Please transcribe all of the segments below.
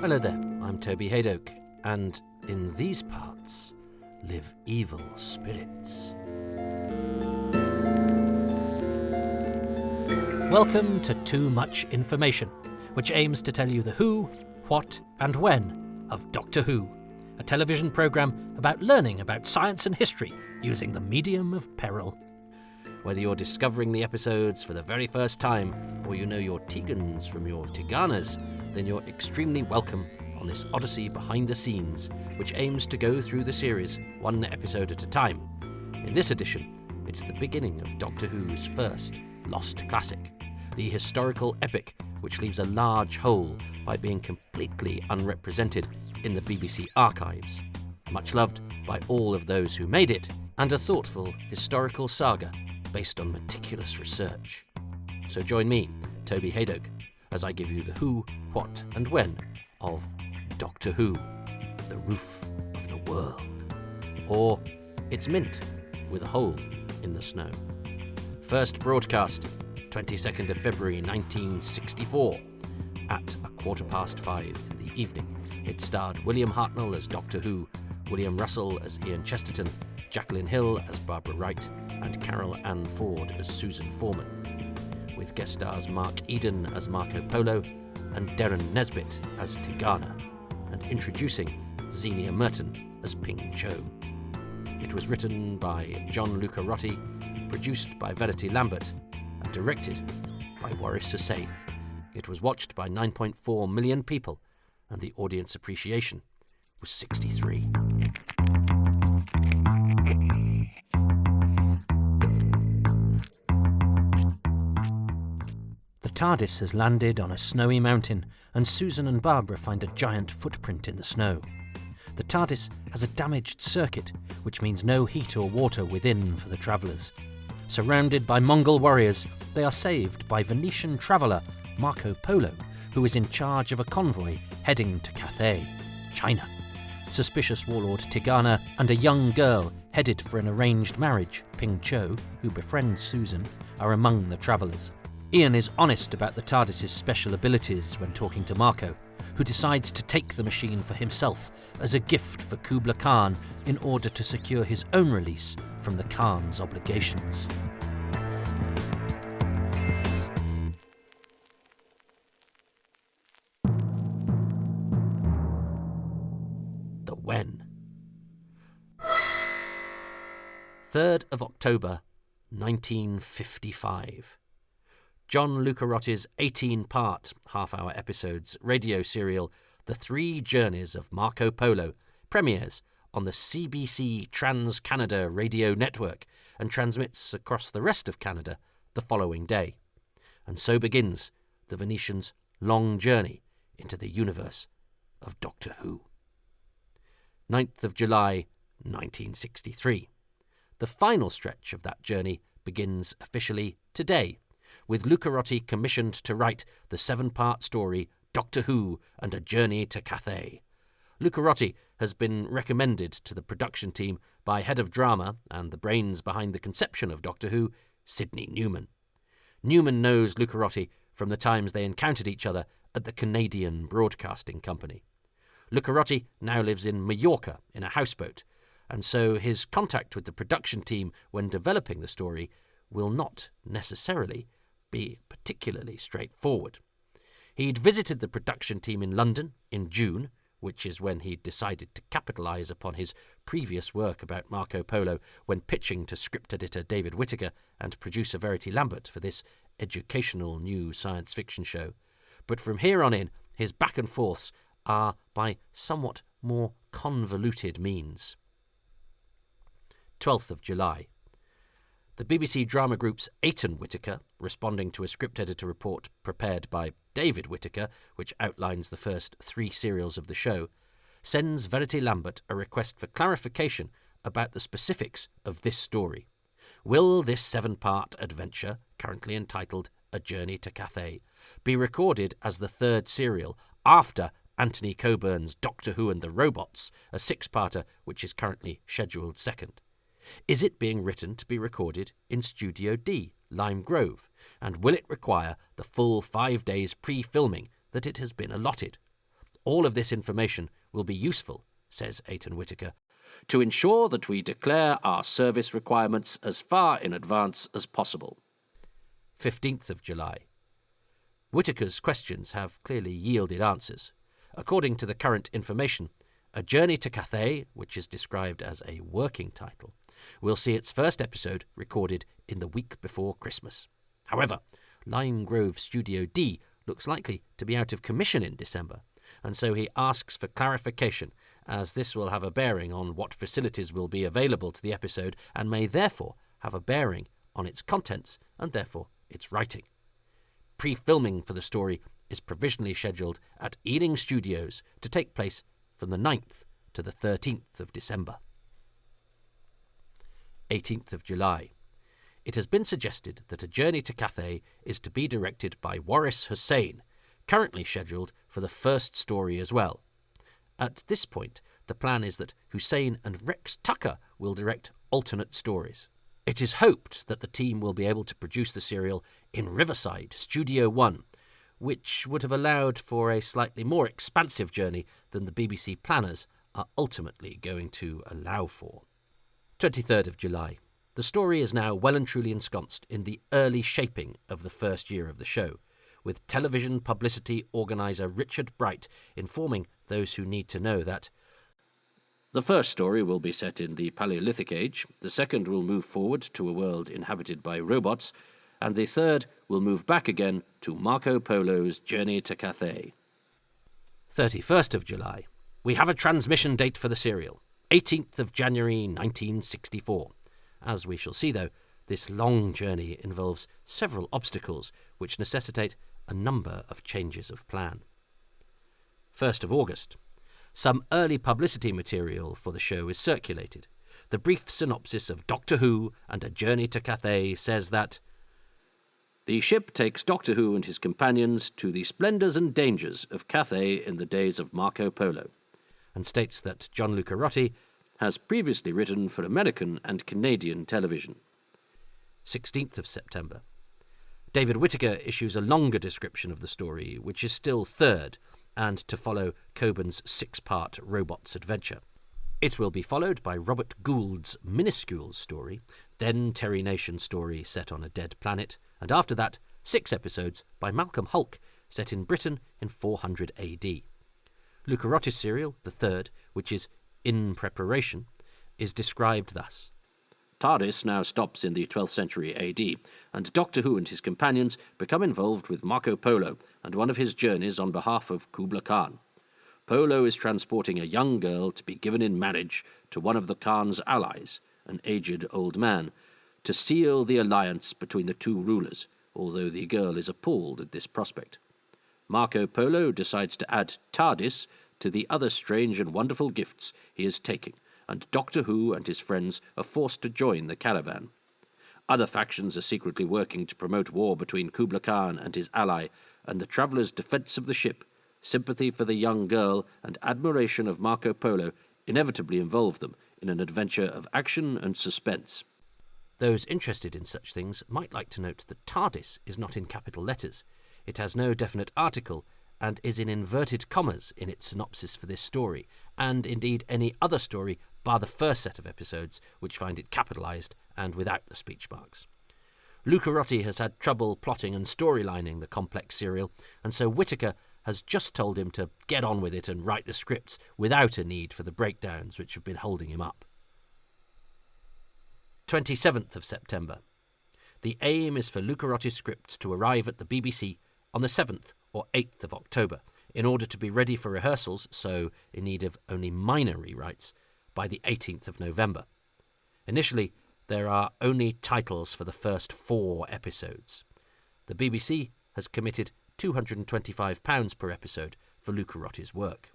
Hello there, I'm Toby Haydock, and in these parts live evil spirits. Welcome to Too Much Information, which aims to tell you the who, what and when of Doctor Who, a television programme about learning about science and history using the medium of peril. Whether you're discovering the episodes for the very first time, or you know your Tegans from your Tiganas, then you're extremely welcome on this odyssey behind the scenes, which aims to go through the series one episode at a time. In this edition, it's the beginning of Doctor Who's first lost classic, the historical epic which leaves a large hole by being completely unrepresented in the BBC archives. Much loved by all of those who made it, and a thoughtful historical saga based on meticulous research. So join me, Toby Haydock, as I give you the who, what and when of Doctor Who, the roof of the world. Or It's Mint with a hole in the snow. First broadcast, 22nd of February 1964, at 5:15 in the evening. It starred William Hartnell as Doctor Who, William Russell as Ian Chesterton, Jacqueline Hill as Barbara Wright, and Carol Ann Ford as Susan Foreman, with guest stars Mark Eden as Marco Polo and Derren Nesbitt as Tigana, and introducing Xenia Merton as Ping Cho. It was written by John Luca Rotti, produced by Verity Lambert, and directed by Waris Hussain. It was watched by 9.4 million people, and the audience appreciation was 63. The TARDIS has landed on a snowy mountain, and Susan and Barbara find a giant footprint in the snow. The TARDIS has a damaged circuit, which means no heat or water within for the travellers. Surrounded by Mongol warriors, they are saved by Venetian traveller Marco Polo, who is in charge of a convoy heading to Cathay, China. Suspicious warlord Tigana and a young girl headed for an arranged marriage, Ping Cho, who befriends Susan, are among the travellers. Ian is honest about the TARDIS's special abilities when talking to Marco, who decides to take the machine for himself as a gift for Kubla Khan in order to secure his own release from the Khan's obligations. The when. 3rd of October, 1955. John Luca Rotti's 18-part, half-hour episodes radio serial The Three Journeys of Marco Polo premieres on the CBC Trans-Canada Radio Network and transmits across the rest of Canada the following day. And so begins the Venetians' long journey into the universe of Doctor Who. 9th of July, 1963. The final stretch of that journey begins officially today, with Luca Rotti commissioned to write the 7-part story Doctor Who and a Journey to Cathay. Luca Rotti has been recommended to the production team by head of drama and the brains behind the conception of Doctor Who, Sidney Newman. Newman knows Luca Rotti from the times they encountered each other at the Canadian Broadcasting Company. Luca Rotti now lives in Mallorca in a houseboat, and so his contact with the production team when developing the story will not necessarily be particularly straightforward. He'd visited the production team in London in June, which is when he'd decided to capitalise upon his previous work about Marco Polo when pitching to script editor David Whittaker and producer Verity Lambert for this educational new science fiction show. But from here on in, his back and forths are by somewhat more convoluted means. 12th of July. The BBC drama group's Aiton Whittaker, responding to a script editor report prepared by David Whittaker, which outlines the first 3 serials of the show, sends Verity Lambert a request for clarification about the specifics of this story. Will this 7-part adventure, currently entitled A Journey to Cathay, be recorded as the 3rd serial after Anthony Coburn's Doctor Who and the Robots, a 6-parter which is currently scheduled 2nd? Is it being written to be recorded in Studio D, Lime Grove, and will it require the full 5 days pre-filming that it has been allotted? All of this information will be useful, says Eitan Whittaker, to ensure that we declare our service requirements as far in advance as possible. 15th of July. Whittaker's questions have clearly yielded answers. According to the current information, A Journey to Cathay, which is described as a working title, will see its first episode recorded in the week before Christmas. However, Lime Grove Studio D looks likely to be out of commission in December, and so he asks for clarification, as this will have a bearing on what facilities will be available to the episode and may therefore have a bearing on its contents and therefore its writing. Pre-filming for the story is provisionally scheduled at Ealing Studios to take place from the 9th to the 13th of December. 18th of July. It has been suggested that A Journey to Cathay is to be directed by Waris Hussein, currently scheduled for the first story as well. At this point, the plan is that Hussein and Rex Tucker will direct alternate stories. It is hoped that the team will be able to produce the serial in Riverside, Studio One, which would have allowed for a slightly more expansive journey than the BBC planners are ultimately going to allow for. 23rd of July. The story is now well and truly ensconced in the early shaping of the first year of the show, with television publicity organiser Richard Bright informing those who need to know that the first story will be set in the Paleolithic Age, the second will move forward to a world inhabited by robots, and the third will move back again to Marco Polo's Journey to Cathay. 31st of July. We have a transmission date for the serial, 18th of January 1964. As we shall see, though, this long journey involves several obstacles which necessitate a number of changes of plan. 1st of August. Some early publicity material for the show is circulated. The brief synopsis of Doctor Who and A Journey to Cathay says that the ship takes Doctor Who and his companions to the splendours and dangers of Cathay in the days of Marco Polo, and states that John Lucarotti has previously written for American and Canadian television. 16th of September. David Whittaker issues a longer description of the story, which is still third, and to follow Coburn's 6-part Robots adventure. It will be followed by Robert Gould's minuscule story, then Terry Nation's story set on a dead planet, and after that, 6 episodes by Malcolm Hulke, set in Britain in 400 AD. Lucarotti's serial, the third, which is in preparation, is described thus. TARDIS now stops in the 12th century AD, and Doctor Who and his companions become involved with Marco Polo and one of his journeys on behalf of Kubla Khan. Polo is transporting a young girl to be given in marriage to one of the Khan's allies, an aged old man, to seal the alliance between the two rulers, although the girl is appalled at this prospect. Marco Polo decides to add TARDIS to the other strange and wonderful gifts he is taking, and Doctor Who and his friends are forced to join the caravan. Other factions are secretly working to promote war between Kubla Khan and his ally, and the travellers' defence of the ship, sympathy for the young girl, and admiration of Marco Polo inevitably involve them in an adventure of action and suspense. Those interested in such things might like to note that TARDIS is not in capital letters. It has no definite article and is in inverted commas in its synopsis for this story, and indeed any other story bar the first set of episodes, which find it capitalised and without the speech marks. Lucarotti has had trouble plotting and storylining the complex serial, and so Whittaker has just told him to get on with it and write the scripts without a need for the breakdowns which have been holding him up. 27th of September. The aim is for Lucarotti's scripts to arrive at the BBC on the 7th or 8th of October, in order to be ready for rehearsals, so in need of only minor rewrites, by the 18th of November. Initially, there are only titles for the first 4 episodes. The BBC has committed £225 per episode for Lucarotti's work.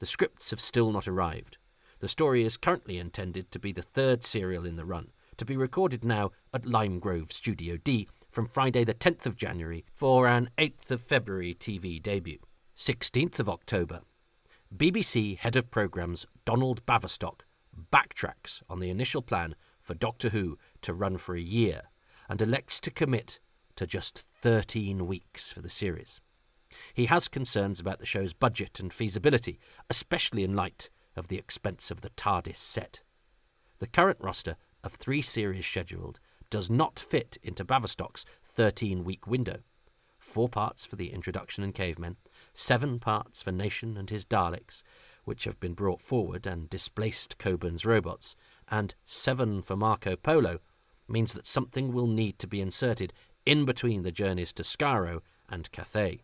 The scripts have still not arrived. The story is currently intended to be the 3rd serial in the run, to be recorded now at Lime Grove Studio D from Friday the 10th of January for an 8th of February TV debut. 16th of October. BBC Head of Programmes Donald Baverstock backtracks on the initial plan for Doctor Who to run for a year and elects to commit to just 13 weeks for the series. He has concerns about the show's budget and feasibility, especially in light of the expense of the TARDIS set. The current roster of 3 series scheduled does not fit into Baverstock's 13-week window. 4 parts for the introduction and cavemen, 7 parts for Nation and his Daleks, which have been brought forward and displaced Coburn's robots, and 7 for Marco Polo, means that something will need to be inserted in between the journeys to Skaro and Cathay.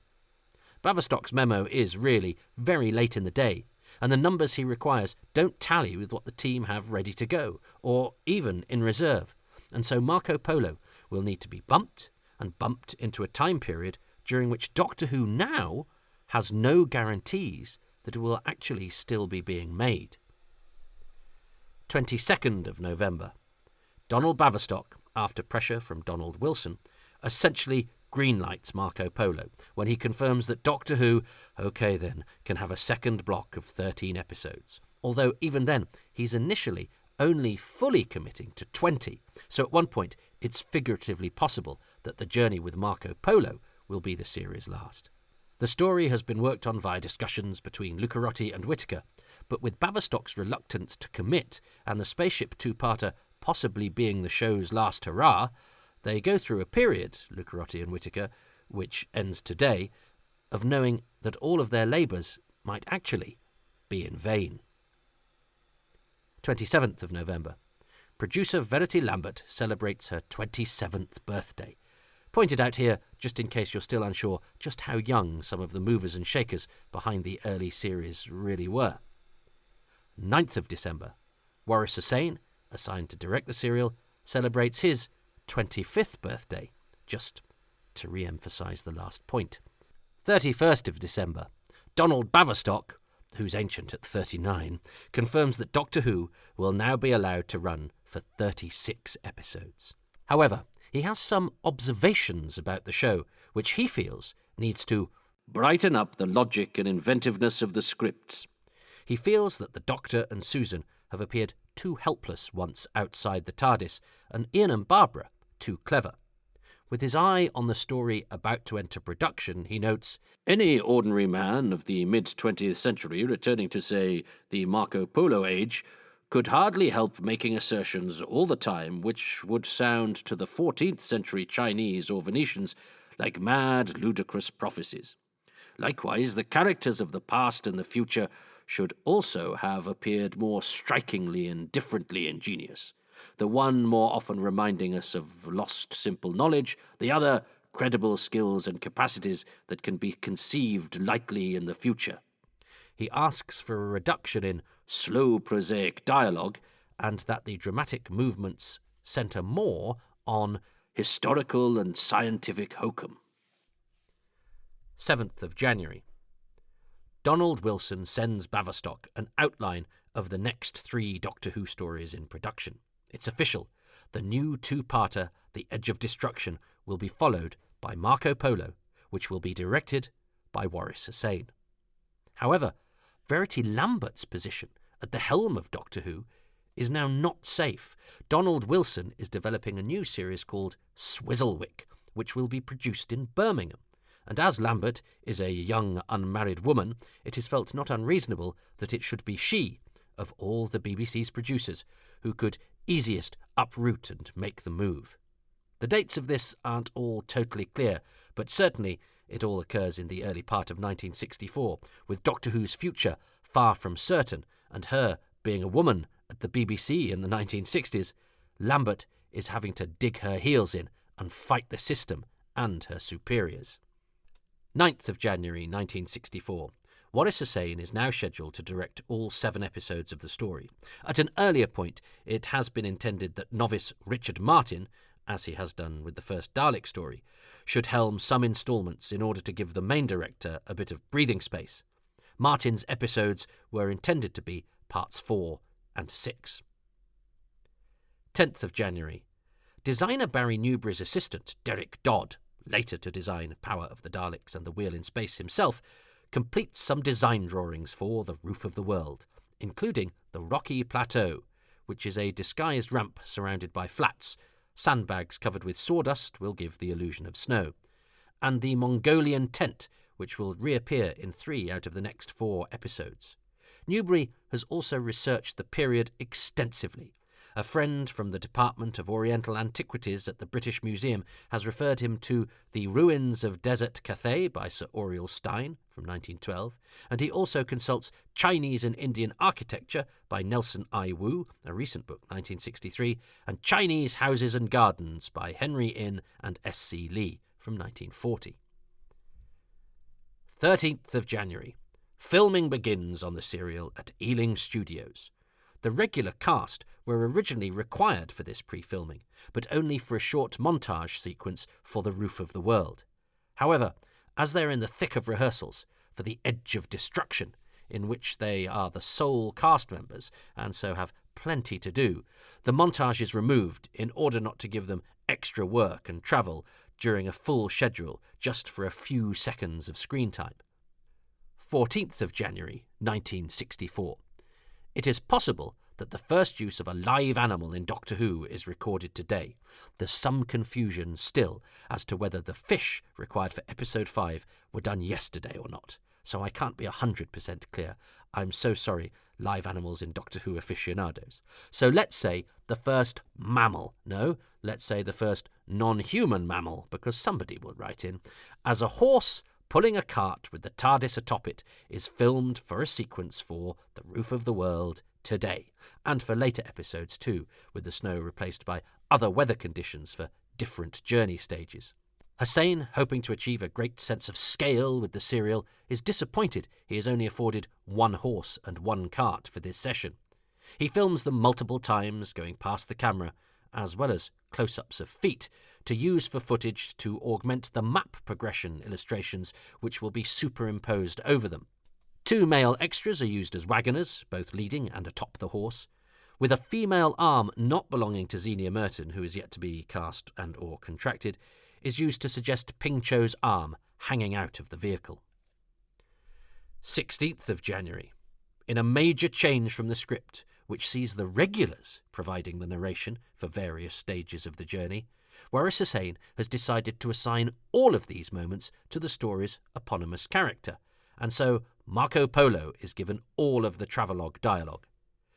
Baverstock's memo is really very late in the day, and the numbers he requires don't tally with what the team have ready to go, or even in reserve, and so Marco Polo will need to be bumped into a time period during which Doctor Who now has no guarantees that it will actually still be being made. 22nd of November. Donald Baverstock, after pressure from Donald Wilson, essentially greenlights Marco Polo when he confirms that Doctor Who, OK then, can have a second block of 13 episodes. Although even then, he's initially only fully committing to 20, so at one point it's figuratively possible that the journey with Marco Polo will be the series' last. The story has been worked on via discussions between Lucarotti and Whittaker, but with Baverstock's reluctance to commit and the spaceship two-parter possibly being the show's last hurrah, they go through a period, Lucarotti and Whittaker, which ends today, of knowing that all of their labours might actually be in vain. 27th of November. Producer Verity Lambert celebrates her 27th birthday. Pointed out here, just in case you're still unsure, just how young some of the movers and shakers behind the early series really were. 9th of December. Waris Hussein, assigned to direct the serial, celebrates his 25th birthday, just to re-emphasise the last point. 31st of December. Donald Baverstock, who's ancient at 39, confirms that Doctor Who will now be allowed to run for 36 episodes. However, he has some observations about the show, which he feels needs to brighten up the logic and inventiveness of the scripts. He feels that the Doctor and Susan have appeared too helpless once outside the TARDIS, and Ian and Barbara too clever. With his eye on the story about to enter production, he notes, "Any ordinary man of the mid-20th century returning to, say, the Marco Polo age could hardly help making assertions all the time which would sound to the 14th century Chinese or Venetians like mad, ludicrous prophecies. Likewise, the characters of the past and the future should also have appeared more strikingly and differently ingenious, the one more often reminding us of lost simple knowledge, the other credible skills and capacities that can be conceived lightly in the future." He asks for a reduction in slow prosaic dialogue and that the dramatic movements centre more on historical and scientific hokum. 7th of January. Donald Wilson sends Baverstock an outline of the next 3 Doctor Who stories in production. It's official. The new 2-parter, The Edge of Destruction, will be followed by Marco Polo, which will be directed by Waris Hussein. However, Verity Lambert's position at the helm of Doctor Who is now not safe. Donald Wilson is developing a new series called Swizzlewick, which will be produced in Birmingham. And as Lambert is a young, unmarried woman, it is felt not unreasonable that it should be she, of all the BBC's producers, who could easiest uproot and make the move. The dates of this aren't all totally clear, but certainly it all occurs in the early part of 1964, with Doctor Who's future far from certain, and her being a woman at the BBC in the 1960s, Lambert is having to dig her heels in and fight the system and her superiors. 9th of January 1964. Waris Hussein is now scheduled to direct all 7 episodes of the story. At an earlier point, it has been intended that novice Richard Martin, as he has done with the first Dalek story, should helm some instalments in order to give the main director a bit of breathing space. Martin's episodes were intended to be parts 4 and 6. 10th of January. Designer Barry Newbury's assistant, Derek Dodd, later to design Power of the Daleks and The Wheel in Space himself, completes some design drawings for The Roof of the World, including the Rocky Plateau, which is a disguised ramp surrounded by flats. Sandbags covered with sawdust will give the illusion of snow, and the Mongolian tent, which will reappear in 3 out of the next 4 episodes. Newbury has also researched the period extensively. A friend from the Department of Oriental Antiquities at the British Museum has referred him to The Ruins of Desert Cathay by Sir Auriel Stein from 1912, and he also consults Chinese and Indian Architecture by Nelson I. Wu, a recent book, 1963, and Chinese Houses and Gardens by Henry Inn and S. C. Lee from 1940. 13th of January. Filming begins on the serial at Ealing Studios. The regular cast were originally required for this pre-filming, but only for a short montage sequence for The Roof of the World. However, as they're in the thick of rehearsals for The Edge of Destruction, in which they are the sole cast members and so have plenty to do, the montage is removed in order not to give them extra work and travel during a full schedule just for a few seconds of screen time. 14th of January, 1964. It is possible that the first use of a live animal in Doctor Who is recorded today. There's some confusion still as to whether the fish required for Episode 5 were done yesterday or not, so I can't be 100% clear. I'm so sorry, live animals in Doctor Who aficionados. So let's say the first mammal. No, let's say the first non-human mammal, because somebody will write in. As a horse pulling a cart with the TARDIS atop it is filmed for a sequence for The Roof of the World today, and for later episodes too, with the snow replaced by other weather conditions for different journey stages. Hussein, hoping to achieve a great sense of scale with the serial, is disappointed he is only afforded 1 horse and 1 cart for this session. He films them multiple times, going past the camera, as well as close-ups of feet, to use for footage to augment the map progression illustrations which will be superimposed over them. 2 male extras are used as wagoners, both leading and atop the horse, with a female arm not belonging to Xenia Merton, who is yet to be cast and or contracted, is used to suggest Ping Cho's arm hanging out of the vehicle. 16th of January. In a major change from the script, which sees the regulars providing the narration for various stages of the journey, Waris Hussein has decided to assign all of these moments to the story's eponymous character, and so Marco Polo is given all of the travelogue dialogue.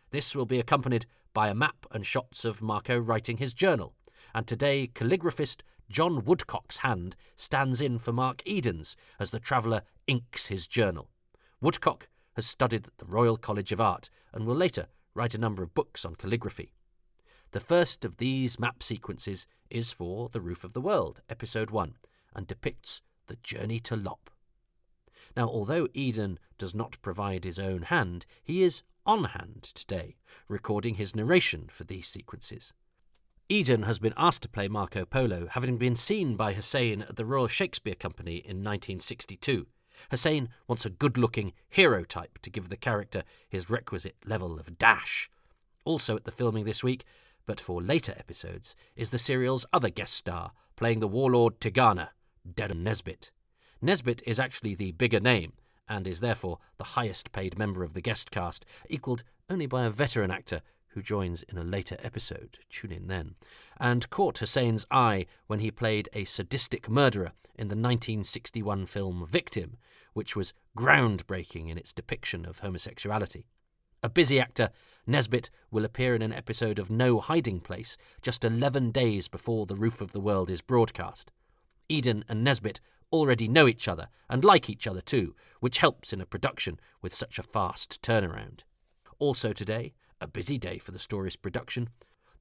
This will be accompanied by a map and shots of Marco writing his journal, and today calligraphist John Woodcock's hand stands in for Mark Eden's as the traveller inks his journal. Woodcock has studied at the Royal College of Art and will later write a number of books on calligraphy. The first of these map sequences is for The Roof of the World, Episode 1, and depicts the journey to Lop. Now, although Eden does not provide his own hand, he is on hand today, recording his narration for these sequences. Eden has been asked to play Marco Polo, having been seen by Hussein at the Royal Shakespeare Company in 1962. Hussein wants a good-looking hero type to give the character his requisite level of dash. Also at the filming this week, but for later episodes, is the serial's other guest star, playing the warlord Tigana, Darren Nesbitt. Nesbitt is actually the bigger name, and is therefore the highest-paid member of the guest cast, equalled only by a veteran actor who joins in a later episode. Tune in then. And caught Hussein's eye when he played a sadistic murderer in the 1961 film Victim, which was groundbreaking in its depiction of homosexuality. A busy actor, Nesbitt will appear in an episode of No Hiding Place just 11 days before The Roof of the World is broadcast. Eden and Nesbitt already know each other and like each other too, which helps in a production with such a fast turnaround. Also today, a busy day for the story's production.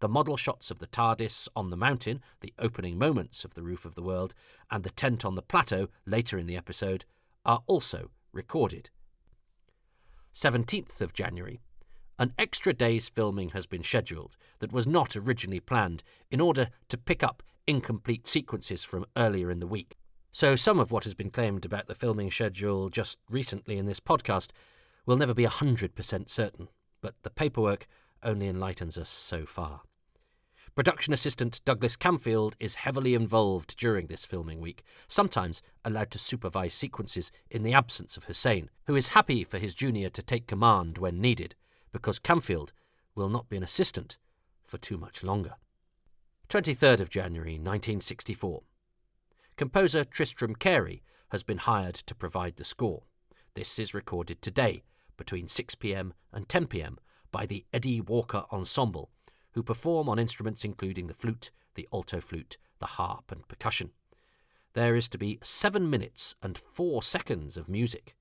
The model shots of the TARDIS on the mountain, the opening moments of The Roof of the World, and the tent on the plateau later in the episode are also recorded. 17th of January. An extra day's filming has been scheduled that was not originally planned in order to pick up incomplete sequences from earlier in the week. So some of what has been claimed about the filming schedule just recently in this podcast will never be 100% certain, but the paperwork only enlightens us so far. Production assistant Douglas Camfield is heavily involved during this filming week, sometimes allowed to supervise sequences in the absence of Hussein, who is happy for his junior to take command when needed, because Camfield will not be an assistant for too much longer. 23rd of January 1964. Composer Tristram Carey has been hired to provide the score. This is recorded today, between 6 p.m. and 10 p.m, by the Eddie Walker Ensemble, who perform on instruments including the flute, the alto flute, the harp and percussion. There is to be 7 minutes and 4 seconds of music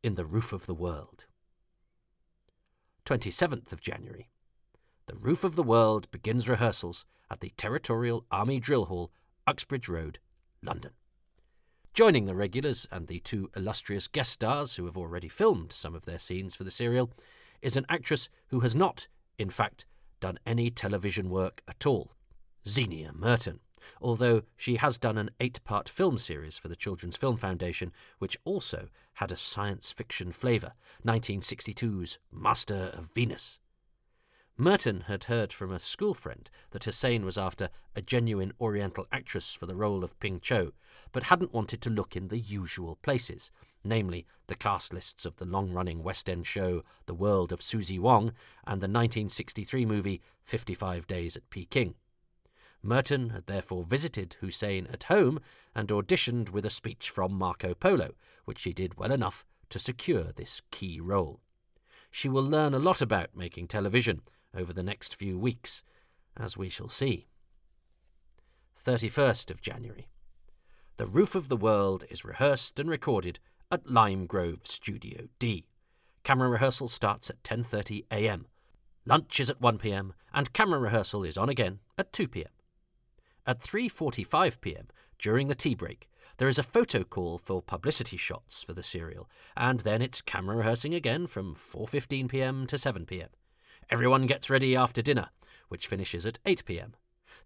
in The Roof of the World. 27th of January. The Roof of the World begins rehearsals at the Territorial Army Drill Hall, Uxbridge Road, London. Joining the regulars and the 2 illustrious guest stars who have already filmed some of their scenes for the serial is an actress who has not, in fact, done any television work at all, Xenia Merton, although she has done an 8-part film series for the Children's Film Foundation, which also had a science fiction flavour, 1962's Master of Venus. Merton had heard from a school friend that Hussein was after a genuine Oriental actress for the role of Ping Cho, but hadn't wanted to look in the usual places, namely the cast lists of the long-running West End show The World of Susie Wong and the 1963 movie 55 Days at Peking. Merton had therefore visited Hussein at home and auditioned with a speech from Marco Polo, which she did well enough to secure this key role. She will learn a lot about making television over the next few weeks, as we shall see. 31st of January. The Roof of the World is rehearsed and recorded at Lime Grove Studio D. Camera rehearsal starts at 10:30 a.m. Lunch is at 1 p.m, and camera rehearsal is on again at 2 p.m. At 3:45 p.m, during the tea break, there is a photo call for publicity shots for the serial, and then it's camera rehearsing again from 4:15 p.m. to 7 p.m. Everyone gets ready after dinner, which finishes at 8 p.m.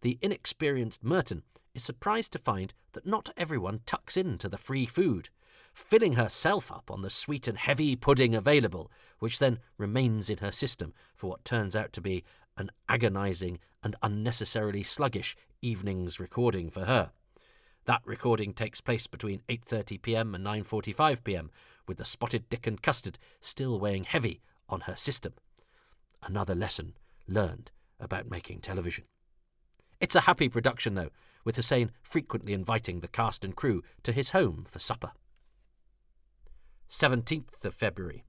The inexperienced Merton is surprised to find that not everyone tucks into the free food, filling herself up on the sweet and heavy pudding available, which then remains in her system for what turns out to be an agonising and unnecessarily sluggish evening's recording for her. That recording takes place between 8:30 p.m. and 9:45 p.m, with the spotted dick and custard still weighing heavy on her system. Another lesson learned about making television. It's a happy production, though, with Hussein frequently inviting the cast and crew to his home for supper. 17th of February.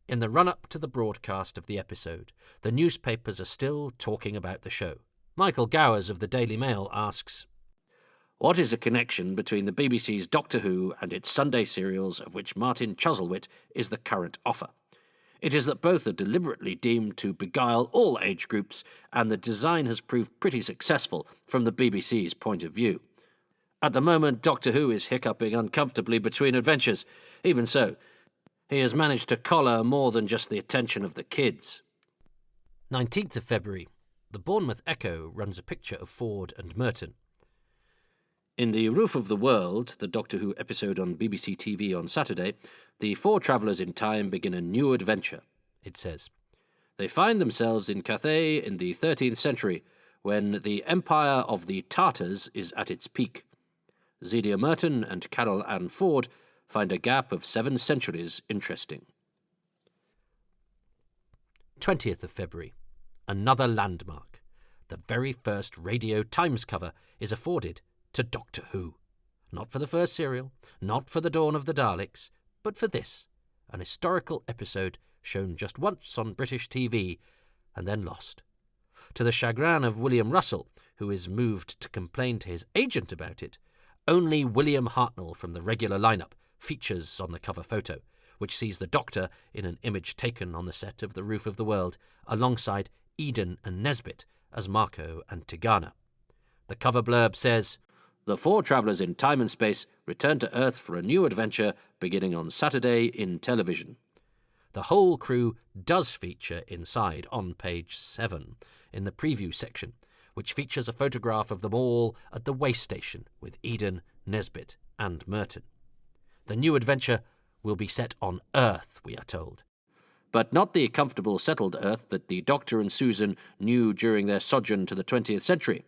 In the run-up to the broadcast of the episode, the newspapers are still talking about the show. Michael Gowers of the Daily Mail asks, "What is the connection between the BBC's Doctor Who and its Sunday serials, of which Martin Chuzzlewit is the current offer? It is that both are deliberately deemed to beguile all age groups, and the design has proved pretty successful from the BBC's point of view. At the moment, Doctor Who is hiccuping uncomfortably between adventures. Even so, he has managed to collar more than just the attention of the kids." 19th of February. The Bournemouth Echo runs a picture of Ford and Merton. In The Roof of the World, the Doctor Who episode on BBC TV on Saturday, the 4 travellers in time begin a new adventure, it says. They find themselves in Cathay in the 13th century, when the empire of the Tartars is at its peak. Xenia Merton and Carol Ann Ford find a gap of 7 centuries interesting. 20th of February. Another landmark. The very first Radio Times cover is afforded to Doctor Who. Not for the first serial, not for the Dawn of the Daleks, but for this, an historical episode shown just once on British TV and then lost. To the chagrin of William Russell, who is moved to complain to his agent about it, only William Hartnell from the regular lineup features on the cover photo, which sees the Doctor in an image taken on the set of The Roof of the World, alongside Eden and Nesbit as Marco and Tigana. The cover blurb says, "The 4 travellers in time and space return to Earth for a new adventure beginning on Saturday in television." The whole crew does feature inside on page 7 in the preview section, which features a photograph of them all at the way station with Eden, Nesbit and Merton. The new adventure will be set on Earth, we are told. But not the comfortable settled Earth that the Doctor and Susan knew during their sojourn to the 20th century.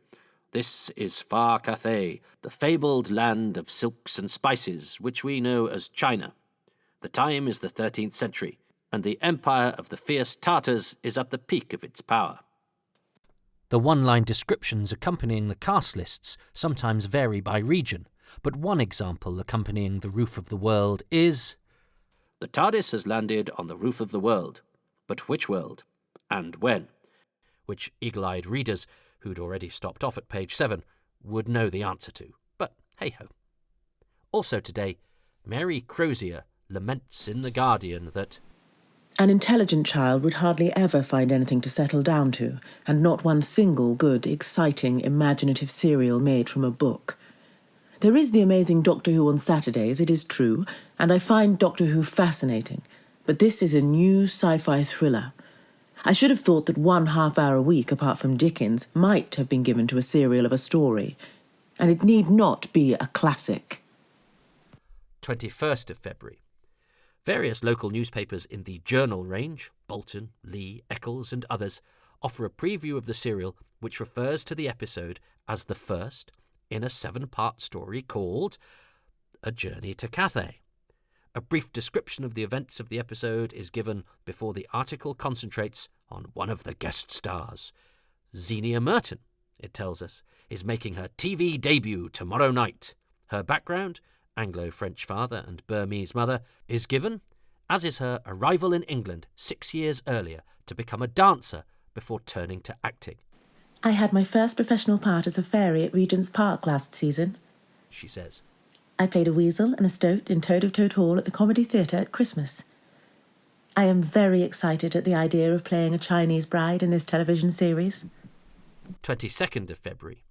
This is far Cathay, the fabled land of silks and spices, which we know as China. The time is the 13th century, and the empire of the fierce Tartars is at the peak of its power. The one-line descriptions accompanying the cast lists sometimes vary by region, but one example accompanying the roof of the world is: "The TARDIS has landed on the roof of the world. But which world? And when?" Which eagle-eyed readers, who'd already stopped off at page 7, would know the answer to. But hey-ho. Also today, Mary Crozier laments in The Guardian that an intelligent child would hardly ever find anything to settle down to, and not one single good, exciting, imaginative serial made from a book. There is the amazing Doctor Who on Saturdays, it is true, and I find Doctor Who fascinating, but this is a new sci-fi thriller. I should have thought that 1.5 hour a week, apart from Dickens, might have been given to a serial of a story, and it need not be a classic. 21st of February. Various local newspapers in the Journal range, Bolton, Lee, Eccles and others, offer a preview of the serial which refers to the episode as the first in a 7-part story called A Journey to Cathay. A brief description of the events of the episode is given before the article concentrates on one of the guest stars. Xenia Merton, it tells us, is making her TV debut tomorrow night. Her background, Anglo-French father and Burmese mother, is given, as is her arrival in England 6 years earlier to become a dancer before turning to acting. I had my first professional part as a fairy at Regent's Park last season, she says. I played a weasel and a stoat in Toad of Toad Hall at the Comedy Theatre at Christmas. I am very excited at the idea of playing a Chinese bride in this television series. 22nd of February.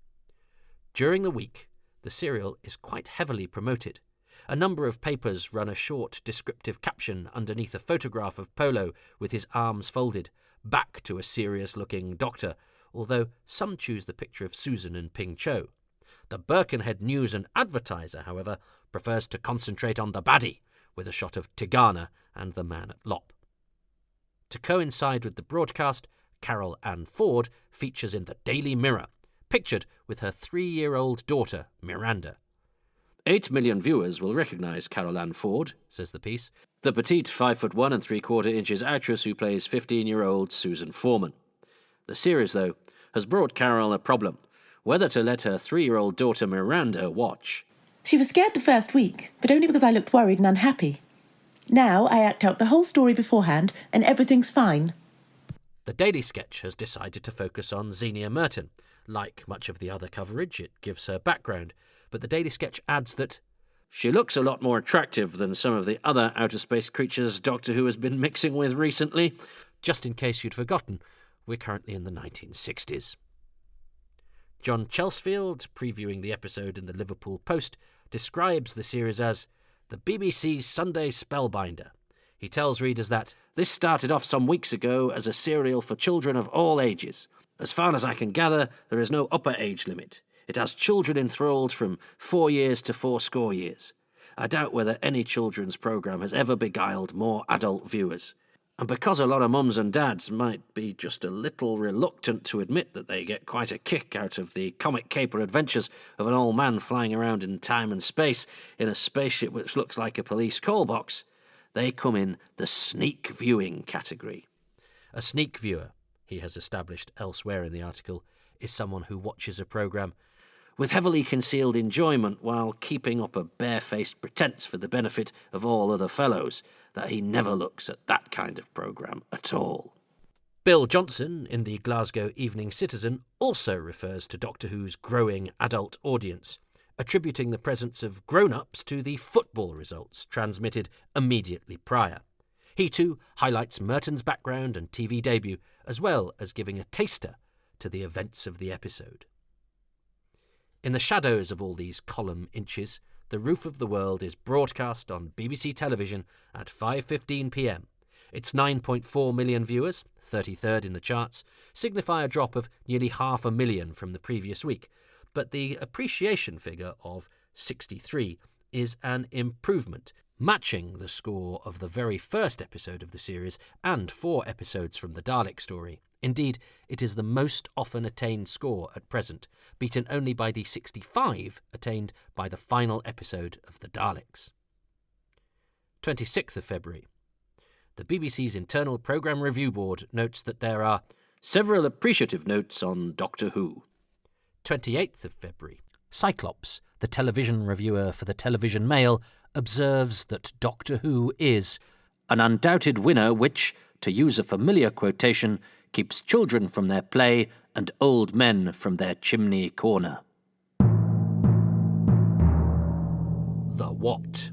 During the week, the serial is quite heavily promoted. A number of papers run a short descriptive caption underneath a photograph of Polo with his arms folded, back to a serious-looking doctor, although some choose the picture of Susan and Ping Cho. The Birkenhead News and Advertiser, however, prefers to concentrate on the baddie, with a shot of Tigana and the man at Lop. To coincide with the broadcast, Carol Ann Ford features in the Daily Mirror, pictured with her 3-year-old daughter, Miranda. 8 million viewers will recognise Carol Ann Ford, says the piece, the petite 5'1" 3/4 inches actress who plays 15-year-old Susan Foreman. The series, though, has brought Carol a problem, whether to let her 3-year-old daughter Miranda watch. She was scared the first week, but only because I looked worried and unhappy. Now I act out the whole story beforehand, and everything's fine. The Daily Sketch has decided to focus on Xenia Merton. Like much of the other coverage, it gives her background, but the Daily Sketch adds that she looks a lot more attractive than some of the other outer space creatures Doctor Who has been mixing with recently. Just in case you'd forgotten, we're currently in the 1960s. John Chelsfield, previewing the episode in the Liverpool Post, describes the series as the BBC's Sunday Spellbinder. He tells readers that this started off some weeks ago as a serial for children of all ages. As far as I can gather, there is no upper age limit. It has children enthralled from 4 years to 80 years. I doubt whether any children's programme has ever beguiled more adult viewers. And because a lot of mums and dads might be just a little reluctant to admit that they get quite a kick out of the comic caper adventures of an old man flying around in time and space in a spaceship which looks like a police call box, they come in the sneak viewing category. A sneak viewer, he has established elsewhere in the article, is someone who watches a programme with heavily concealed enjoyment while keeping up a barefaced pretence for the benefit of all other fellows that he never looks at that kind of programme at all. Bill Johnson, in the Glasgow Evening Citizen, also refers to Doctor Who's growing adult audience, attributing the presence of grown-ups to the football results transmitted immediately prior. He too highlights Merton's background and TV debut, as well as giving a taster to the events of the episode. In the shadows of all these column inches, The Roof of the World is broadcast on BBC television at 5:15 p.m. Its 9.4 million viewers, 33rd in the charts, signify a drop of nearly 500,000 from the previous week, but the appreciation figure of 63 is an improvement, matching the score of the very first episode of the series and 4 episodes from the Dalek story. Indeed, it is the most often attained score at present, beaten only by the 65 attained by the final episode of the Daleks. 26th of February. The BBC's Internal Programme Review Board notes that there are several appreciative notes on Doctor Who. 28th of February. Cyclops, the television reviewer for the Television Mail, observes that Doctor Who is an undoubted winner which, to use a familiar quotation, keeps children from their play and old men from their chimney corner. The what?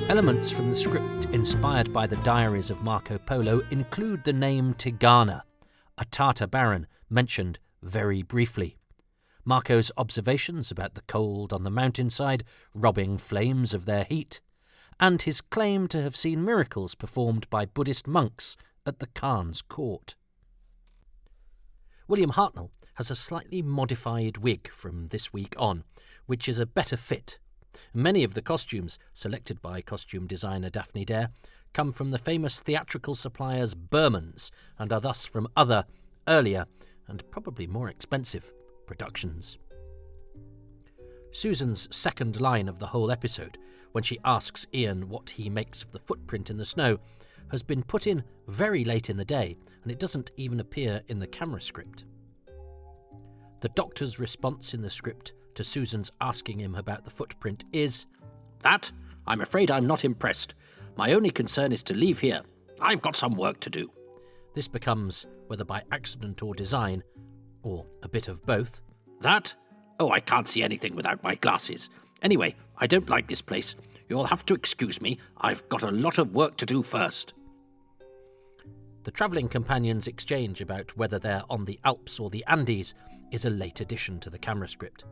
Elements from the script inspired by the diaries of Marco Polo include the name Tigana, a Tartar baron mentioned very briefly. Marco's observations about the cold on the mountainside robbing flames of their heat, and his claim to have seen miracles performed by Buddhist monks at the Khan's court. William Hartnell has a slightly modified wig from this week on, which is a better fit. Many of the costumes, selected by costume designer Daphne Dare, come from the famous theatrical suppliers Berman's and are thus from other, earlier, and probably more expensive productions. Susan's second line of the whole episode, when she asks Ian what he makes of the footprint in the snow, has been put in very late in the day, and it doesn't even appear in the camera script. The Doctor's response in the script to Susan's asking him about the footprint is, "That? I'm afraid I'm not impressed. My only concern is to leave here. I've got some work to do." This becomes, whether by accident or design, or a bit of both, "That? Oh, I can't see anything without my glasses. Anyway, I don't like this place. You'll have to excuse me. I've got a lot of work to do first." The travelling companions' exchange about whether they're on the Alps or the Andes is a late addition to the camera script.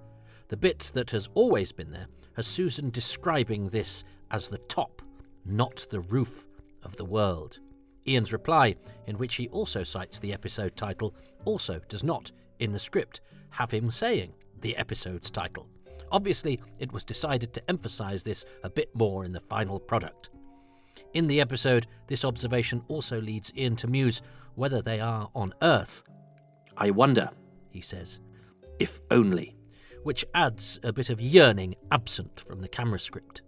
The bit that has always been there has Susan describing this as the top, not the roof, of the world. Ian's reply, in which he also cites the episode title, also does not, in the script, have him saying the episode's title. Obviously, it was decided to emphasise this a bit more in the final product. In the episode, this observation also leads Ian to muse whether they are on Earth. "I wonder," he says, "if only," which adds a bit of yearning absent from the camera script.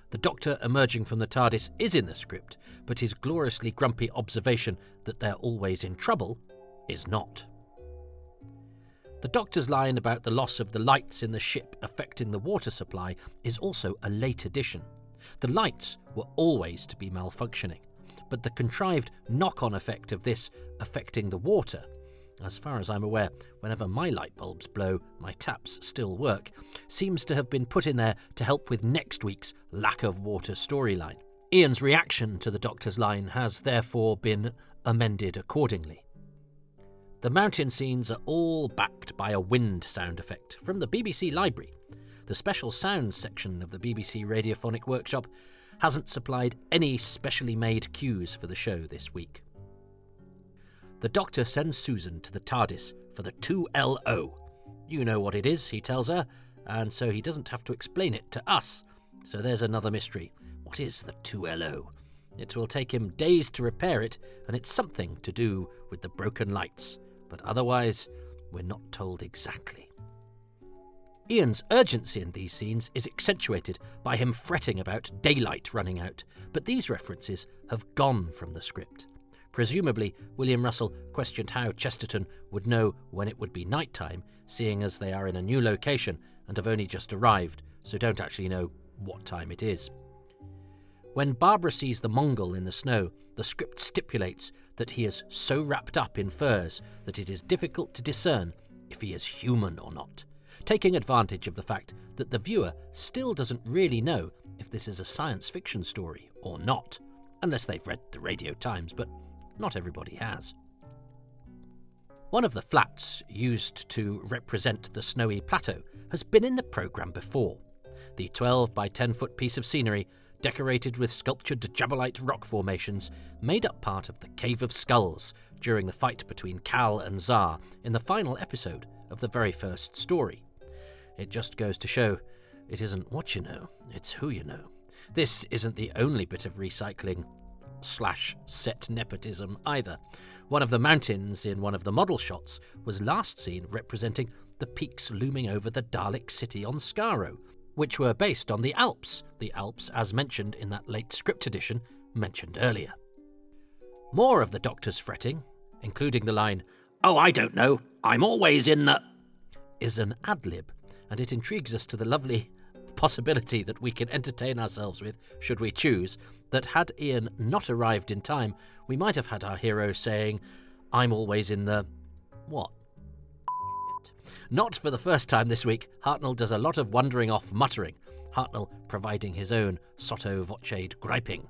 The Doctor emerging from the TARDIS is in the script, but his gloriously grumpy observation that they're always in trouble is not. The Doctor's line about the loss of the lights in the ship affecting the water supply is also a late addition. The lights were always to be malfunctioning, but the contrived knock-on effect of this affecting the water, as far as I'm aware, whenever my light bulbs blow, my taps still work, seems to have been put in there to help with next week's lack of water storyline. Ian's reaction to the Doctor's line has therefore been amended accordingly. The mountain scenes are all backed by a wind sound effect from the BBC Library. The special sounds section of the BBC Radiophonic Workshop hasn't supplied any specially made cues for the show this week. The Doctor sends Susan to the TARDIS for the 2LO. You know what it is, he tells her, and so he doesn't have to explain it to us. So there's another mystery. What is the 2LO? It will take him days to repair it, and it's something to do with the broken lights. But otherwise, we're not told exactly. Ian's urgency in these scenes is accentuated by him fretting about daylight running out, but these references have gone from the script. Presumably, William Russell questioned how Chesterton would know when it would be night time, seeing as they are in a new location and have only just arrived, so don't actually know what time it is. When Barbara sees the Mongol in the snow, the script stipulates that he is so wrapped up in furs that it is difficult to discern if he is human or not, taking advantage of the fact that the viewer still doesn't really know if this is a science fiction story or not, unless they've read the Radio Times, but not everybody has. One of the flats used to represent the snowy plateau has been in the programme before. The 12 by 10 foot piece of scenery, decorated with sculptured Jabalite rock formations, made up part of the Cave of Skulls during the fight between Kal and Zar in the final episode of the very first story. It just goes to show, it isn't what you know, it's who you know. This isn't the only bit of recycling / set nepotism either. One of the mountains in one of the model shots was last seen representing the peaks looming over the Dalek city on Skaro, which were based on the Alps as mentioned in that late script edition mentioned earlier. More of the Doctor's fretting, including the line, "Oh, I don't know, I'm always in the," is an ad-lib, and it intrigues us to the lovely possibility that we can entertain ourselves with, should we choose, that had Ian not arrived in time, we might have had our hero saying, "I'm always in the..." what? Not for the first time this week, Hartnell does a lot of wandering off muttering, Hartnell providing his own sotto voce griping.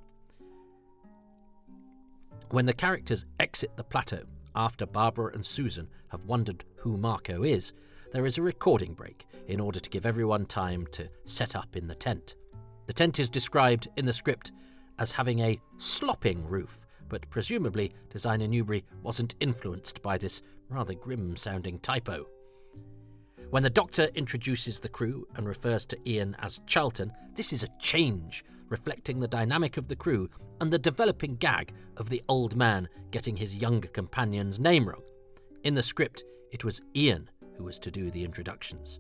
When the characters exit the plateau, after Barbara and Susan have wondered who Marco is, there is a recording break in order to give everyone time to set up in the tent. The tent is described in the script as having a slopping roof, but presumably designer Newbury wasn't influenced by this rather grim-sounding typo. When the Doctor introduces the crew and refers to Ian as Charlton, this is a change, reflecting the dynamic of the crew and the developing gag of the old man getting his younger companion's name wrong. In the script, it was Ian who was to do the introductions.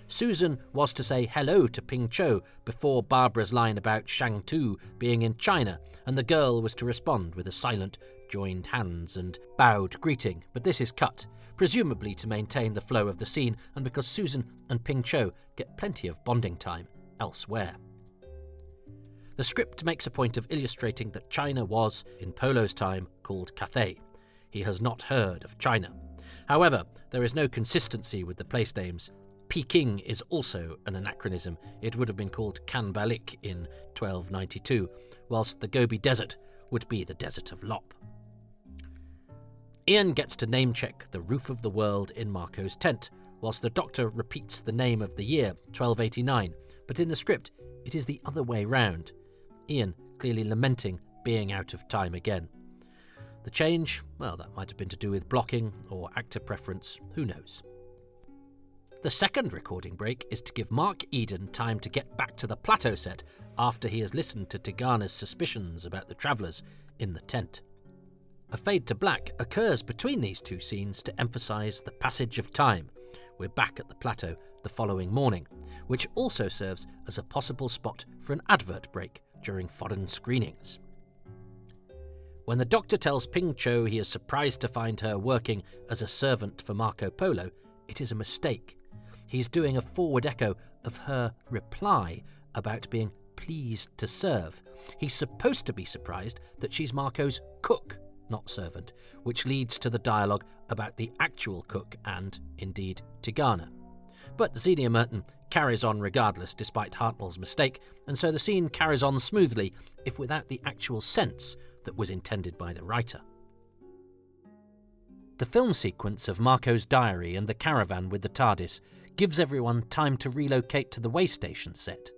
Susan was to say hello to Ping Cho before Barbara's line about Shang Tu being in China, and the girl was to respond with a silent, joined hands and bowed greeting, but this is cut, presumably to maintain the flow of the scene and because Susan and Ping Cho get plenty of bonding time elsewhere. The script makes a point of illustrating that China was, in Polo's time, called Cathay. He has not heard of China. However, there is no consistency with the place names. Peking is also an anachronism. It would have been called Kanbalik in 1292, whilst the Gobi Desert would be the Desert of Lop. Ian gets to name-check the roof of the world in Marco's tent, whilst the Doctor repeats the name of the year, 1289, but in the script it is the other way round. Ian clearly lamenting being out of time again. The change, well, that might have been to do with blocking or actor preference, who knows. The second recording break is to give Mark Eden time to get back to the plateau set after he has listened to Tigana's suspicions about the travellers in the tent. A fade to black occurs between these two scenes to emphasise the passage of time. We're back at the plateau the following morning, which also serves as a possible spot for an advert break during foreign screenings. When the Doctor tells Ping Cho he is surprised to find her working as a servant for Marco Polo, it is a mistake. He's doing a forward echo of her reply about being pleased to serve. He's supposed to be surprised that she's Marco's cook, not servant, which leads to the dialogue about the actual cook and, indeed, Tigana. But Xenia Merton carries on regardless despite Hartnell's mistake, and so the scene carries on smoothly, if without the actual sense that was intended by the writer. The film sequence of Marco's diary and the caravan with the TARDIS gives everyone time to relocate to the way station set.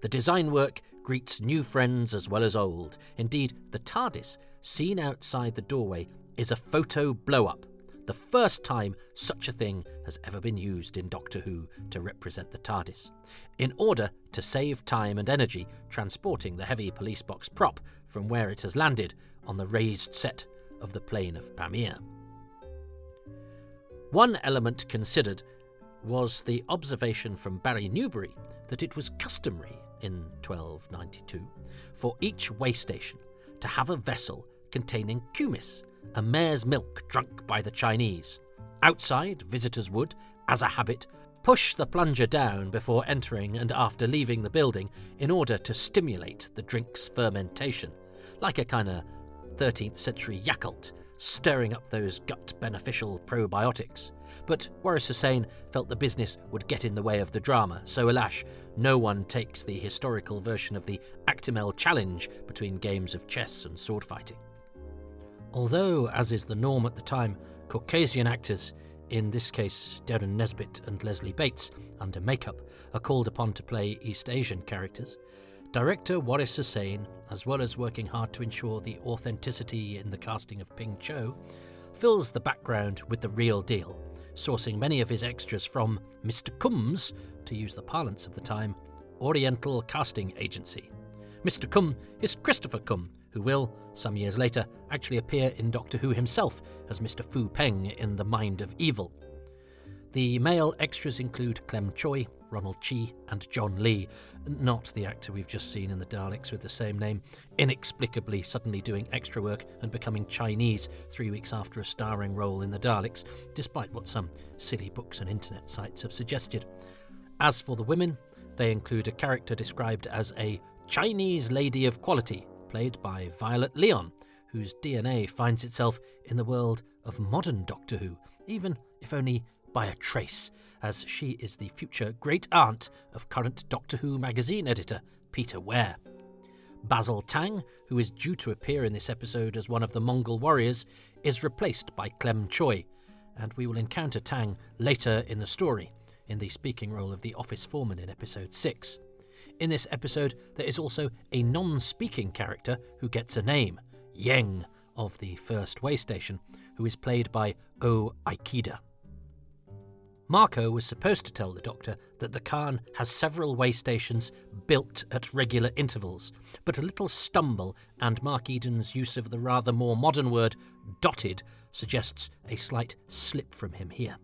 The design work greets new friends as well as old. Indeed, the TARDIS, seen outside the doorway, is a photo blow-up, the first time such a thing has ever been used in Doctor Who to represent the TARDIS, in order to save time and energy transporting the heavy police box prop from where it has landed on the raised set of the plain of Pamir. One element considered was the observation from Barry Newbury that it was customary in 1292 for each way station to have a vessel containing kumis, a mare's milk drunk by the Chinese. Outside, visitors would, as a habit, push the plunger down before entering and after leaving the building in order to stimulate the drink's fermentation, like a kind of 13th century Yakult, stirring up those gut-beneficial probiotics. But Waris Hussein felt the business would get in the way of the drama, so alas, no one takes the historical version of the Actimel challenge between games of chess and sword fighting. Although, as is the norm at the time, Caucasian actors, in this case Darren Nesbitt and Leslie Bates, under makeup, are called upon to play East Asian characters, director Waris Hussein, as well as working hard to ensure the authenticity in the casting of Ping Cho, fills the background with the real deal, sourcing many of his extras from Mr. Kum's, to use the parlance of the time, Oriental Casting Agency. Mr. Kum is Christopher Kum, who will, some years later, actually appear in Doctor Who himself as Mr. Fu Peng in The Mind of Evil. The male extras include Clem Choi, Ronald Chi and John Lee, not the actor we've just seen in The Daleks with the same name, inexplicably suddenly doing extra work and becoming Chinese 3 weeks after a starring role in The Daleks, despite what some silly books and internet sites have suggested. As for the women, they include a character described as a Chinese lady of quality, played by Violet Leon, whose DNA finds itself in the world of modern Doctor Who, even if only by a trace, as she is the future great-aunt of current Doctor Who magazine editor Peter Ware. Basil Tang, who is due to appear in this episode as one of the Mongol warriors, is replaced by Clem Choi, and we will encounter Tang later in the story, in the speaking role of the office foreman in episode 6. In this episode, there is also a non-speaking character who gets a name, Yeng, of the first way station, who is played by O Aikida. Marco was supposed to tell the Doctor that the Khan has several way stations built at regular intervals, but a little stumble and Mark Eden's use of the rather more modern word dotted suggests a slight slip from him here.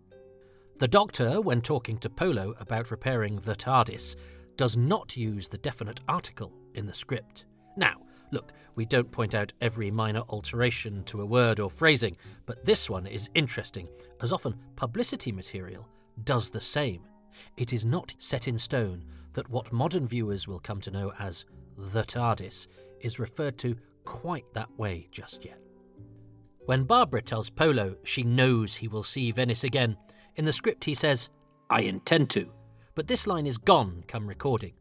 The Doctor, when talking to Polo about repairing the TARDIS, does not use the definite article in the script. Now, look, we don't point out every minor alteration to a word or phrasing, but this one is interesting, as often publicity material does the same. It is not set in stone that what modern viewers will come to know as the TARDIS is referred to quite that way just yet. When Barbara tells Polo she knows he will see Venice again, in the script he says, "I intend to," but this line is gone come recording.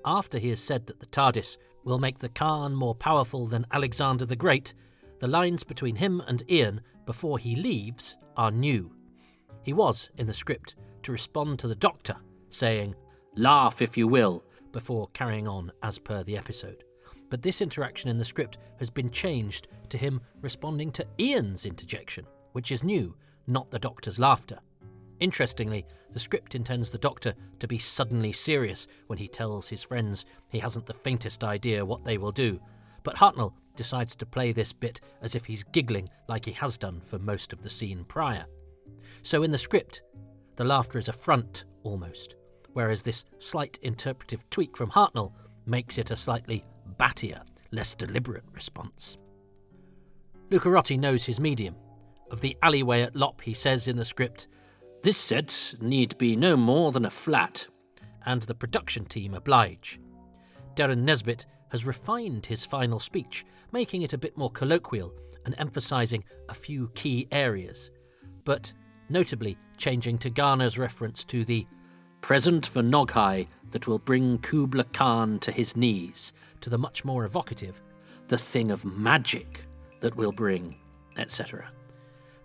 After he has said that the TARDIS will make the Khan more powerful than Alexander the Great, the lines between him and Ian before he leaves are new. He was, in the script, to respond to the Doctor, saying, "Laugh if you will," before carrying on as per the episode. But this interaction in the script has been changed to him responding to Ian's interjection, which is new, not the Doctor's laughter. Interestingly, the script intends the Doctor to be suddenly serious when he tells his friends he hasn't the faintest idea what they will do, but Hartnell decides to play this bit as if he's giggling like he has done for most of the scene prior. So in the script, the laughter is a front, almost, whereas this slight interpretive tweak from Hartnell makes it a slightly battier, less deliberate response. Lucarotti knows his medium. Of the alleyway at Lop, he says in the script, "This set need be no more than a flat," and the production team oblige. Darren Nesbitt has refined his final speech, making it a bit more colloquial and emphasising a few key areas, but notably changing Tegana's reference to the present for Noghai that will bring Kubla Khan to his knees, to the much more evocative, the thing of magic that will bring, etc.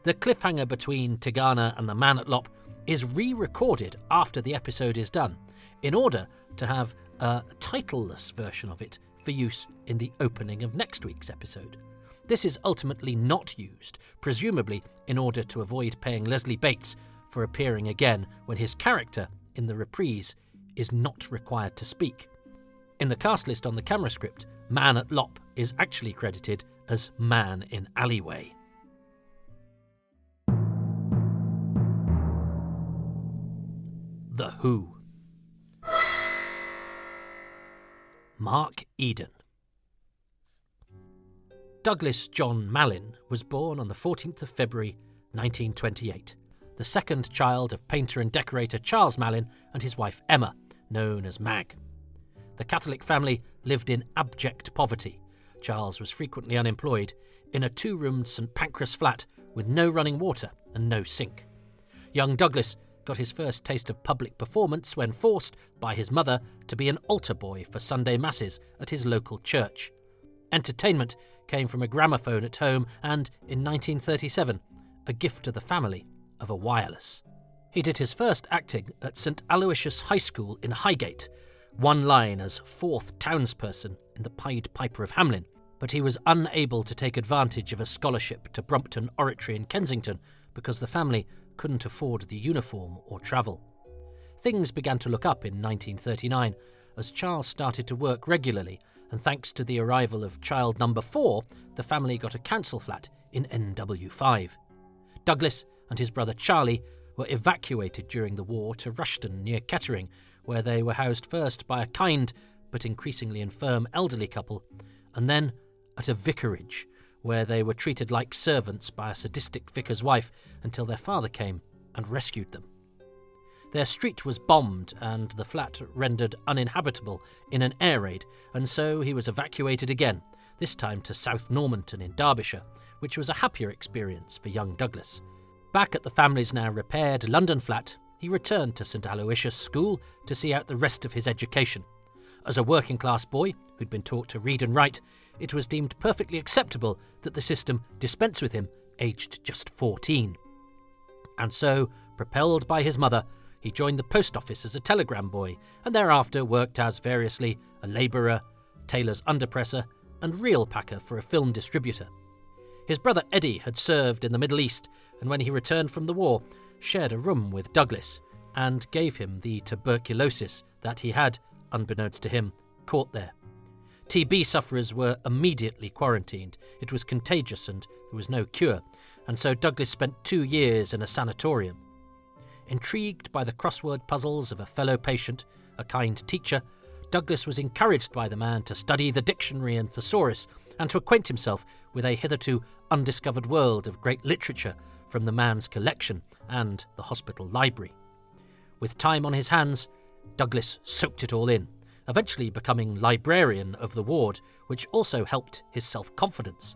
The cliffhanger between Tegana and the man at Lop is re-recorded after the episode is done, in order to have a titleless version of it for use in the opening of next week's episode. This is ultimately not used, presumably in order to avoid paying Leslie Bates for appearing again when his character, in the reprise, is not required to speak. In the cast list on the camera script, Man at Lop is actually credited as Man in Alleyway. The Who. Mark Eden. Douglas John Mallin was born on the 14th of February 1928, the second child of painter and decorator Charles Mallin and his wife Emma, known as Mag. The Catholic family lived in abject poverty. Charles was frequently unemployed, in a 2-roomed St Pancras flat with no running water and no sink. Young Douglas got his first taste of public performance when forced by his mother to be an altar boy for Sunday masses at his local church. Entertainment came from a gramophone at home and, in 1937, a gift to the family of a wireless. He did his first acting at St Aloysius High School in Highgate, one line as 4th townsperson in the Pied Piper of Hamelin, but he was unable to take advantage of a scholarship to Brompton Oratory in Kensington because the family couldn't afford the uniform or travel. Things began to look up in 1939 as Charles started to work regularly, and thanks to the arrival of child number 4, the family got a council flat in NW5. Douglas and his brother Charlie were evacuated during the war to Rushton near Kettering, where they were housed first by a kind but increasingly infirm elderly couple, and then at a vicarage, where they were treated like servants by a sadistic vicar's wife until their father came and rescued them. Their street was bombed and the flat rendered uninhabitable in an air raid, and so he was evacuated again, this time to South Normanton in Derbyshire, which was a happier experience for young Douglas. Back at the family's now repaired London flat, he returned to St Aloysius School to see out the rest of his education. As a working-class boy who'd been taught to read and write, it was deemed perfectly acceptable that the system dispense with him, aged just 14. And so, propelled by his mother, he joined the post office as a telegram boy, and thereafter worked as, variously, a labourer, tailor's underpresser, and reel packer for a film distributor. His brother Eddie had served in the Middle East, and when he returned from the war, shared a room with Douglas, and gave him the tuberculosis that he had, unbeknownst to him, caught there. TB sufferers were immediately quarantined. It was contagious and there was no cure, and so Douglas spent 2 years in a sanatorium. Intrigued by the crossword puzzles of a fellow patient, a kind teacher, Douglas was encouraged by the man to study the dictionary and thesaurus and to acquaint himself with a hitherto undiscovered world of great literature from the man's collection and the hospital library. With time on his hands, Douglas soaked it all in, eventually becoming librarian of the ward, which also helped his self-confidence.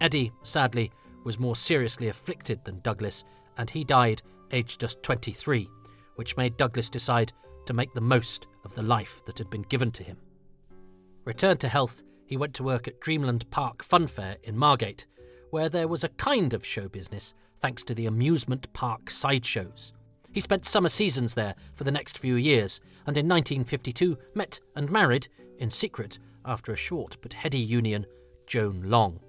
Eddie, sadly, was more seriously afflicted than Douglas, and he died aged just 23, which made Douglas decide to make the most of the life that had been given to him. Returned to health, he went to work at Dreamland Park Funfair in Margate, where there was a kind of show business thanks to the amusement park sideshows. He spent summer seasons there for the next few years, and in 1952 met and married, in secret, after a short but heady union, Joan Long.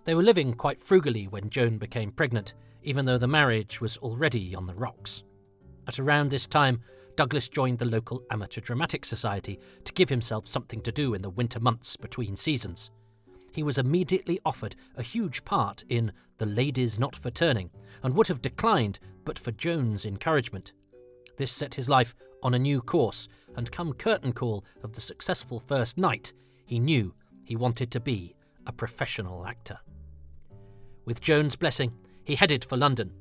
They were living quite frugally when Joan became pregnant, even though the marriage was already on the rocks. At around this time, Douglas joined the local amateur dramatic society to give himself something to do in the winter months between seasons. He was immediately offered a huge part in The Ladies Not for Turning, and would have declined but for Joan's encouragement. This set his life on a new course, and come curtain call of the successful first night, he knew he wanted to be a professional actor. With Joan's blessing, he headed for London.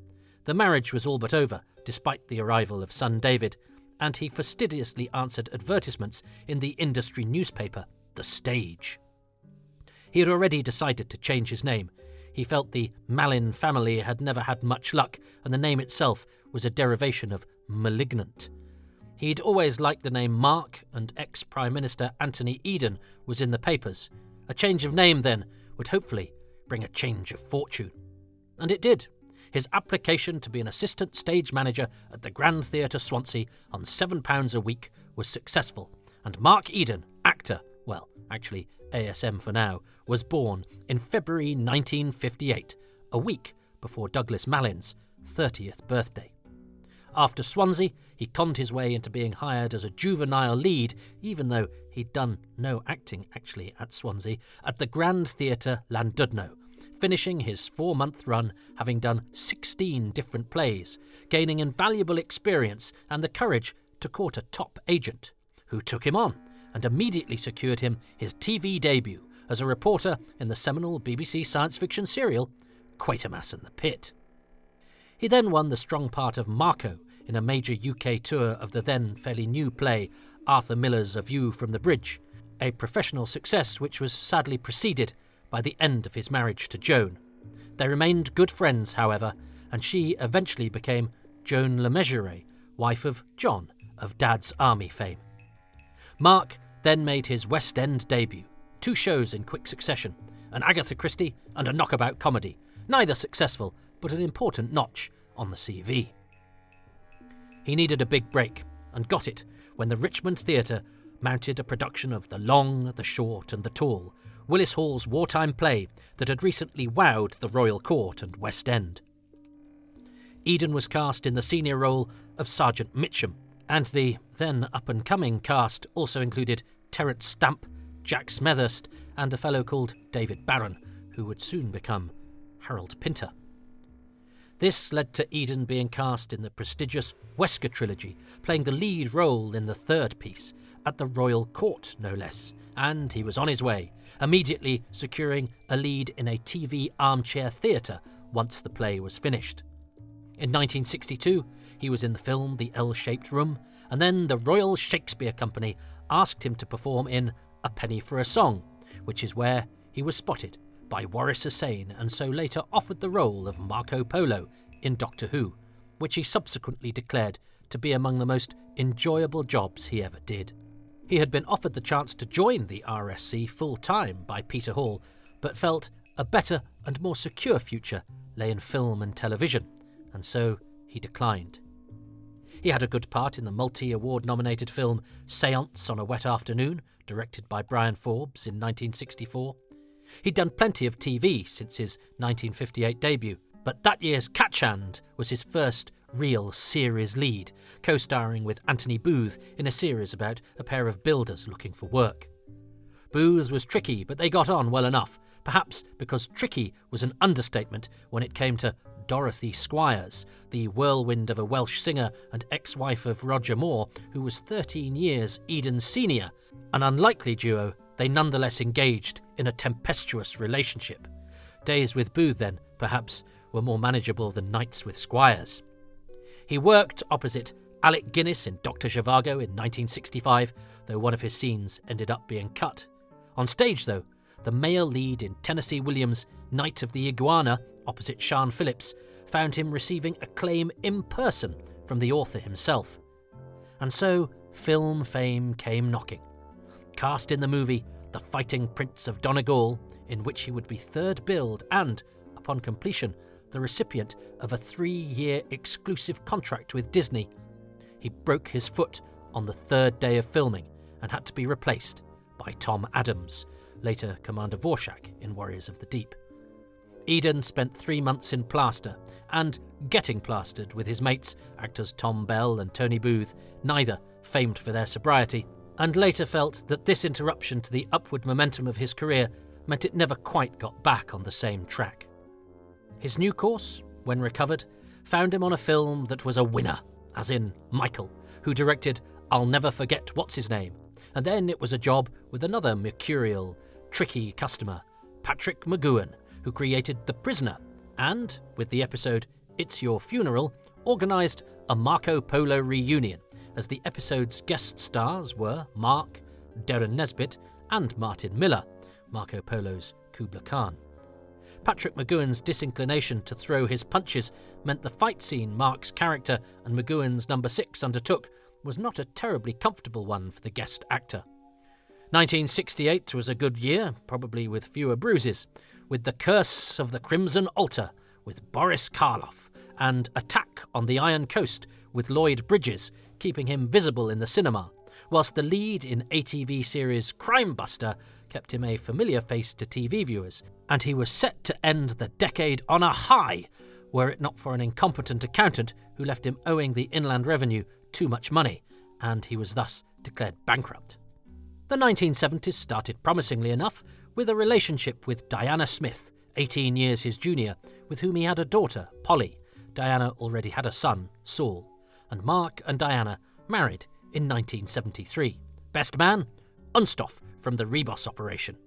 The marriage was all but over, despite the arrival of son David, and he fastidiously answered advertisements in the industry newspaper, The Stage. He had already decided to change his name. He felt the Malin family had never had much luck, and the name itself was a derivation of malignant. He'd always liked the name Mark, and ex-Prime Minister Anthony Eden was in the papers. A change of name, then, would hopefully bring a change of fortune. And it did. His application to be an assistant stage manager at the Grand Theatre Swansea on £7 a week was successful, and Mark Eden, actor, well, actually ASM for now, was born in February 1958, a week before Douglas Malin's 30th birthday. After Swansea, he conned his way into being hired as a juvenile lead, even though he'd done no acting actually at Swansea, at the Grand Theatre Llandudno, finishing his 4-month run having done 16 different plays, gaining invaluable experience and the courage to court a top agent, who took him on and immediately secured him his TV debut as a reporter in the seminal BBC science fiction serial Quatermass and the Pit. He then won the strong part of Marco in a major UK tour of the then fairly new play Arthur Miller's A View from the Bridge, a professional success which was sadly preceded by the end of his marriage to Joan. They remained good friends, however, and she eventually became Joan Le Mesurier, wife of John of Dad's Army fame. Mark then made his West End debut, 2 shows in quick succession, an Agatha Christie and a knockabout comedy, neither successful, but an important notch on the CV. He needed a big break, and got it when the Richmond Theatre mounted a production of The Long, the Short and the Tall, Willis Hall's wartime play that had recently wowed the Royal Court and West End. Eden was cast in the senior role of Sergeant Mitcham, and the then up-and-coming cast also included Terence Stamp, Jack Smethurst, and a fellow called David Barron, who would soon become Harold Pinter. This led to Eden being cast in the prestigious Wesker trilogy, playing the lead role in the third piece, at the Royal Court no less, and he was on his way, immediately securing a lead in a TV armchair theatre once the play was finished. In 1962, he was in the film The L-Shaped Room, and then the Royal Shakespeare Company asked him to perform in A Penny for a Song, which is where he was spotted by Waris Hussein and so later offered the role of Marco Polo in Doctor Who, which he subsequently declared to be among the most enjoyable jobs he ever did. He had been offered the chance to join the RSC full-time by Peter Hall, but felt a better and more secure future lay in film and television, and so he declined. He had a good part in the multi-award-nominated film Seance on a Wet Afternoon, directed by Brian Forbes in 1964. He'd done plenty of TV since his 1958 debut, but that year's Catchhand was his first real series lead, co-starring with Anthony Booth in a series about a pair of builders looking for work. Booth was tricky, but they got on well enough, perhaps because tricky was an understatement when it came to Dorothy Squires, the whirlwind of a Welsh singer and ex-wife of Roger Moore, who was 13 years Eden's senior. An unlikely duo, they nonetheless engaged in a tempestuous relationship. Days with Booth, then, perhaps, were more manageable than nights with Squires. He worked opposite Alec Guinness in Dr. Zhivago in 1965, though one of his scenes ended up being cut. On stage, though, the male lead in Tennessee Williams' Night of the Iguana, opposite Sian Phillips, found him receiving acclaim in person from the author himself. And so film fame came knocking. Cast in the movie The Fighting Prince of Donegal, in which he would be third billed and, upon completion, the recipient of a 3-year exclusive contract with Disney, he broke his foot on the third day of filming and had to be replaced by Tom Adams, later Commander Vorshak in Warriors of the Deep. Eden spent 3 months in plaster and getting plastered with his mates, actors Tom Bell and Tony Booth, neither famed for their sobriety, and later felt that this interruption to the upward momentum of his career meant it never quite got back on the same track. His new course, when recovered, found him on a film that was a winner, as in Michael, who directed I'll Never Forget What's His Name, and then it was a job with another mercurial, tricky customer, Patrick McGoohan, who created The Prisoner, and, with the episode It's Your Funeral, organised a Marco Polo reunion, as the episode's guest stars were Mark, Derren Nesbitt, and Martin Miller, Marco Polo's Kubla Khan. Patrick McGoohan's disinclination to throw his punches meant the fight scene Mark's character and McGoohan's number 6 undertook was not a terribly comfortable one for the guest actor. 1968 was a good year, probably with fewer bruises, with The Curse of the Crimson Altar with Boris Karloff and Attack on the Iron Coast with Lloyd Bridges keeping him visible in the cinema, whilst the lead in ATV series Crime Buster kept him a familiar face to TV viewers, and he was set to end the decade on a high, were it not for an incompetent accountant who left him owing the Inland Revenue too much money, and he was thus declared bankrupt. The 1970s started promisingly enough with a relationship with Diana Smith, 18 years his junior, with whom he had a daughter, Polly. Diana already had a son, Saul, and Mark and Diana married in 1973. Best man? Unstoff from the Rebus operation.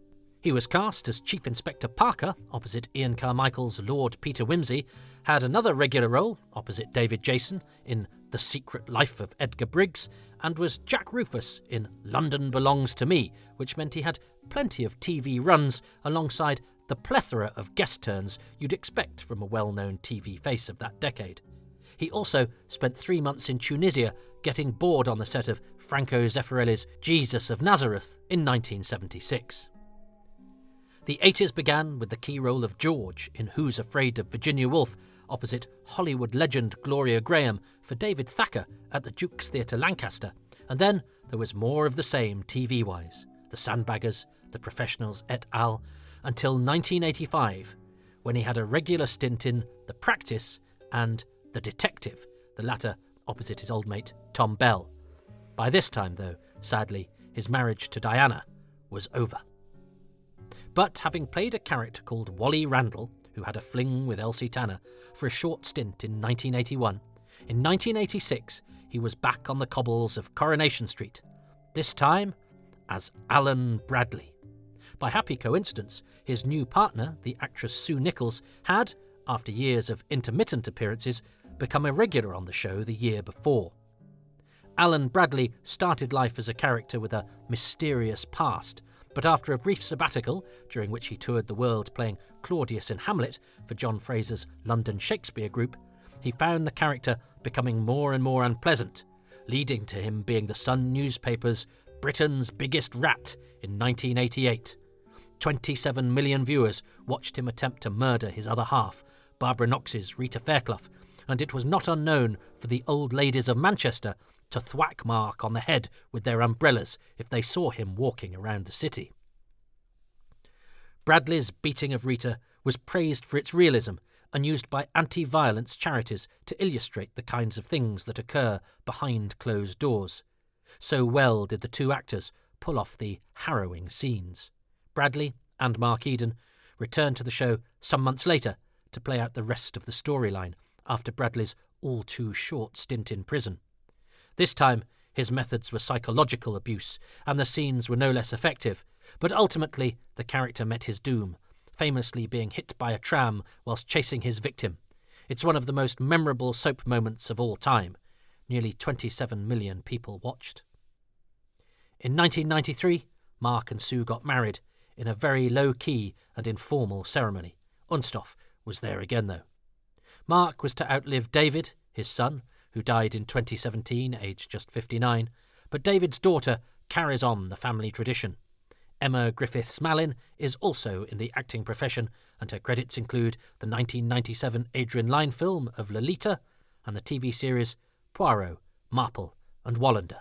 He was cast as Chief Inspector Parker, opposite Ian Carmichael's Lord Peter Wimsey, had another regular role, opposite David Jason, in The Secret Life of Edgar Briggs, and was Jack Rufus in London Belongs to Me, which meant he had plenty of TV runs alongside the plethora of guest turns you'd expect from a well-known TV face of that decade. He also spent 3 months in Tunisia getting bored on the set of Franco Zeffirelli's Jesus of Nazareth in 1976. The 80s began with the key role of George in Who's Afraid of Virginia Woolf, opposite Hollywood legend Gloria Graham for David Thacker at the Duke's Theatre Lancaster, and then there was more of the same TV-wise, The Sandbaggers, The Professionals et al., until 1985, when he had a regular stint in The Practice and The Detective, the latter opposite his old mate Tom Bell. By this time, though, sadly, his marriage to Diana was over. But having played a character called Wally Randall, who had a fling with Elsie Tanner for a short stint in 1981. In 1986, he was back on the cobbles of Coronation Street, this time as Alan Bradley. By happy coincidence, his new partner, the actress Sue Nichols, had, after years of intermittent appearances, become a regular on the show the year before. Alan Bradley started life as a character with a mysterious past, but after a brief sabbatical, during which he toured the world playing Claudius in Hamlet for John Fraser's London Shakespeare Group, he found the character becoming more and more unpleasant, leading to him being the Sun newspaper's Britain's Biggest Rat in 1988. 27 million viewers watched him attempt to murder his other half, Barbara Knox's Rita Fairclough, and it was not unknown for the old ladies of Manchester to thwack Mark on the head with their umbrellas if they saw him walking around the city. Bradley's beating of Rita was praised for its realism and used by anti-violence charities to illustrate the kinds of things that occur behind closed doors. So well did the two actors pull off the harrowing scenes. Bradley and Mark Eden returned to the show some months later to play out the rest of the storyline after Bradley's all-too-short stint in prison. This time, his methods were psychological abuse, and the scenes were no less effective, but ultimately the character met his doom, famously being hit by a tram whilst chasing his victim. It's one of the most memorable soap moments of all time. Nearly 27 million people watched. In 1993, Mark and Sue got married in a very low-key and informal ceremony. Unstoff was there again, though. Mark was to outlive David, his son, who died in 2017, aged just 59, but David's daughter carries on the family tradition. Emma Griffiths-Malin is also in the acting profession, and her credits include the 1997 Adrian Lyne film of Lolita and the TV series Poirot, Marple and Wallander.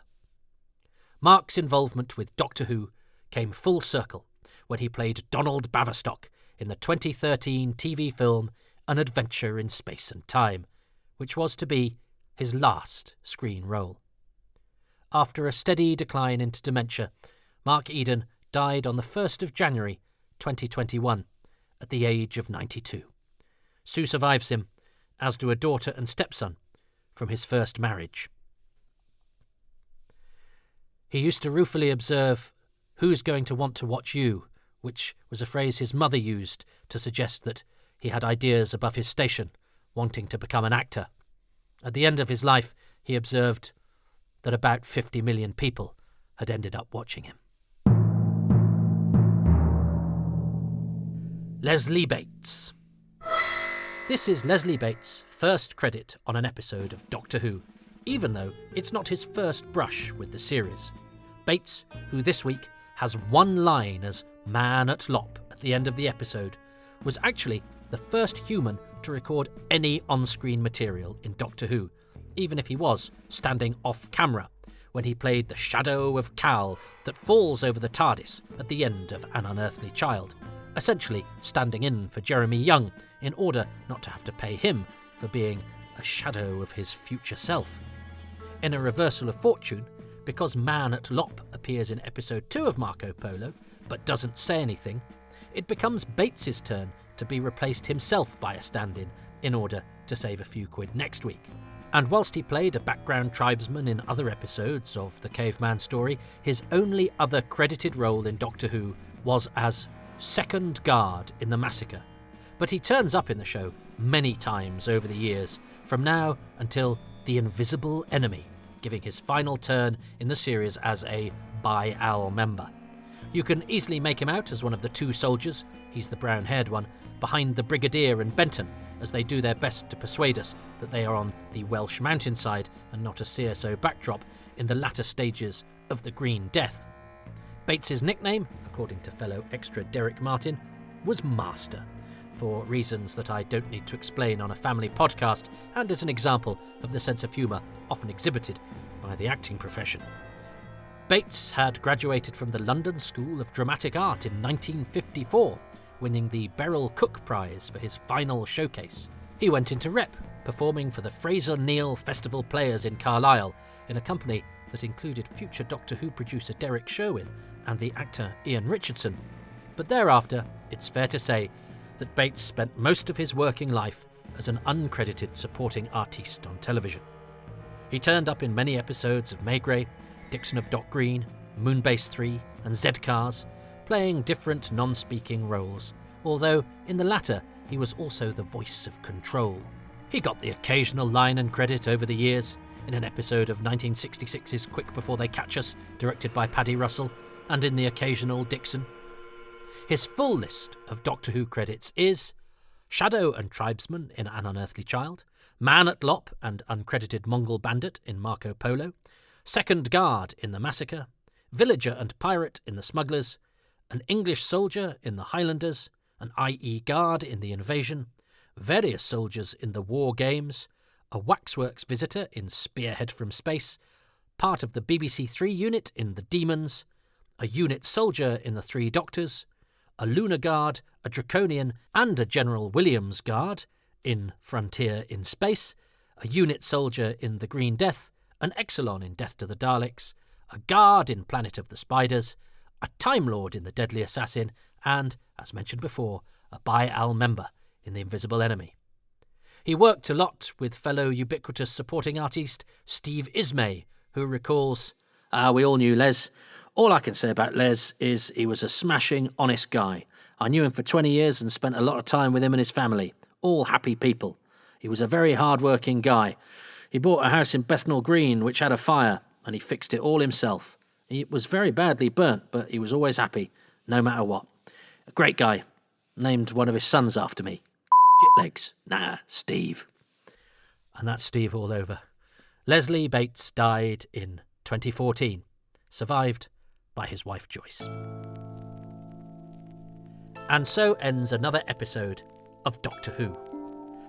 Mark's involvement with Doctor Who came full circle when he played Donald Baverstock in the 2013 TV film An Adventure in Space and Time, which was to be his last screen role. After a steady decline into dementia, Mark Eden died on the 1st of January 2021 at the age of 92. Sue survives him, as do a daughter and stepson from his first marriage. He used to ruefully observe, "Who's going to want to watch you?" which was a phrase his mother used to suggest that he had ideas above his station, wanting to become an actor. At the end of his life, he observed that about 50 million people had ended up watching him. Leslie Bates. This is Leslie Bates' first credit on an episode of Doctor Who, even though it's not his first brush with the series. Bates, who this week has one line as Man at Lop at the end of the episode, was actually the first human to record any on-screen material in Doctor Who, even if he was standing off-camera when he played the shadow of Cal that falls over the TARDIS at the end of An Unearthly Child, essentially standing in for Jeremy Young in order not to have to pay him for being a shadow of his future self. In a reversal of fortune, because Man at Lop appears in episode 2 of Marco Polo, but doesn't say anything, it becomes Bates's turn to be replaced himself by a stand-in in order to save a few quid next week. And whilst he played a background tribesman in other episodes of the Caveman story, his only other credited role in Doctor Who was as second guard in The Massacre. But he turns up in the show many times over the years, from now until The Invisible Enemy, giving his final turn in the series as a Bi-Al member. You can easily make him out as one of the two soldiers, he's the brown-haired one, behind the Brigadier and Benton, as they do their best to persuade us that they are on the Welsh mountainside and not a CSO backdrop in the latter stages of the Green Death. Bates's nickname, according to fellow extra Derek Martin, was Master, for reasons that I don't need to explain on a family podcast, and as an example of the sense of humour often exhibited by the acting profession. Bates had graduated from the London School of Dramatic Art in 1954, winning the Beryl Cook Prize for his final showcase. He went into rep, performing for the Fraser Neal Festival Players in Carlisle, in a company that included future Doctor Who producer Derek Sherwin and the actor Ian Richardson. But thereafter, it's fair to say that Bates spent most of his working life as an uncredited supporting artiste on television. He turned up in many episodes of Maigret, Dixon of Dock Green, Moonbase 3 and Z-Cars, playing different non-speaking roles, although in the latter he was also the voice of control. He got the occasional line and credit over the years, in an episode of 1966's Quick Before They Catch Us, directed by Paddy Russell, and in the occasional Dixon. His full list of Doctor Who credits is Shadow and Tribesman in An Unearthly Child, Man at Lop and uncredited Mongol Bandit in Marco Polo, Second Guard in The Massacre, Villager and Pirate in The Smugglers, an English soldier in The Highlanders, an IE Guard in The Invasion, various soldiers in The War Games, a Waxworks visitor in Spearhead from Space, part of the BBC Three unit in The Demons, a unit soldier in The Three Doctors, a Lunar Guard, a Draconian and a General Williams Guard in Frontier in Space, a unit soldier in The Green Death, an Exelon in Death to the Daleks, a Guard in Planet of the Spiders, a Time Lord in The Deadly Assassin, and, as mentioned before, a Bi-Al member in The Invisible Enemy. He worked a lot with fellow ubiquitous supporting artiste Steve Ismay, who recalls, "We all knew Les. All I can say about Les is he was a smashing, honest guy. I knew him for 20 years and spent a lot of time with him and his family. All happy people. He was a very hard-working guy. He bought a house in Bethnal Green which had a fire, and he fixed it all himself. He was very badly burnt, but he was always happy, no matter what. A great guy. Named one of his sons after me. Shitlegs. Nah, Steve." And that's Steve all over. Leslie Bates died in 2014, survived by his wife Joyce. And so ends another episode of Doctor Who.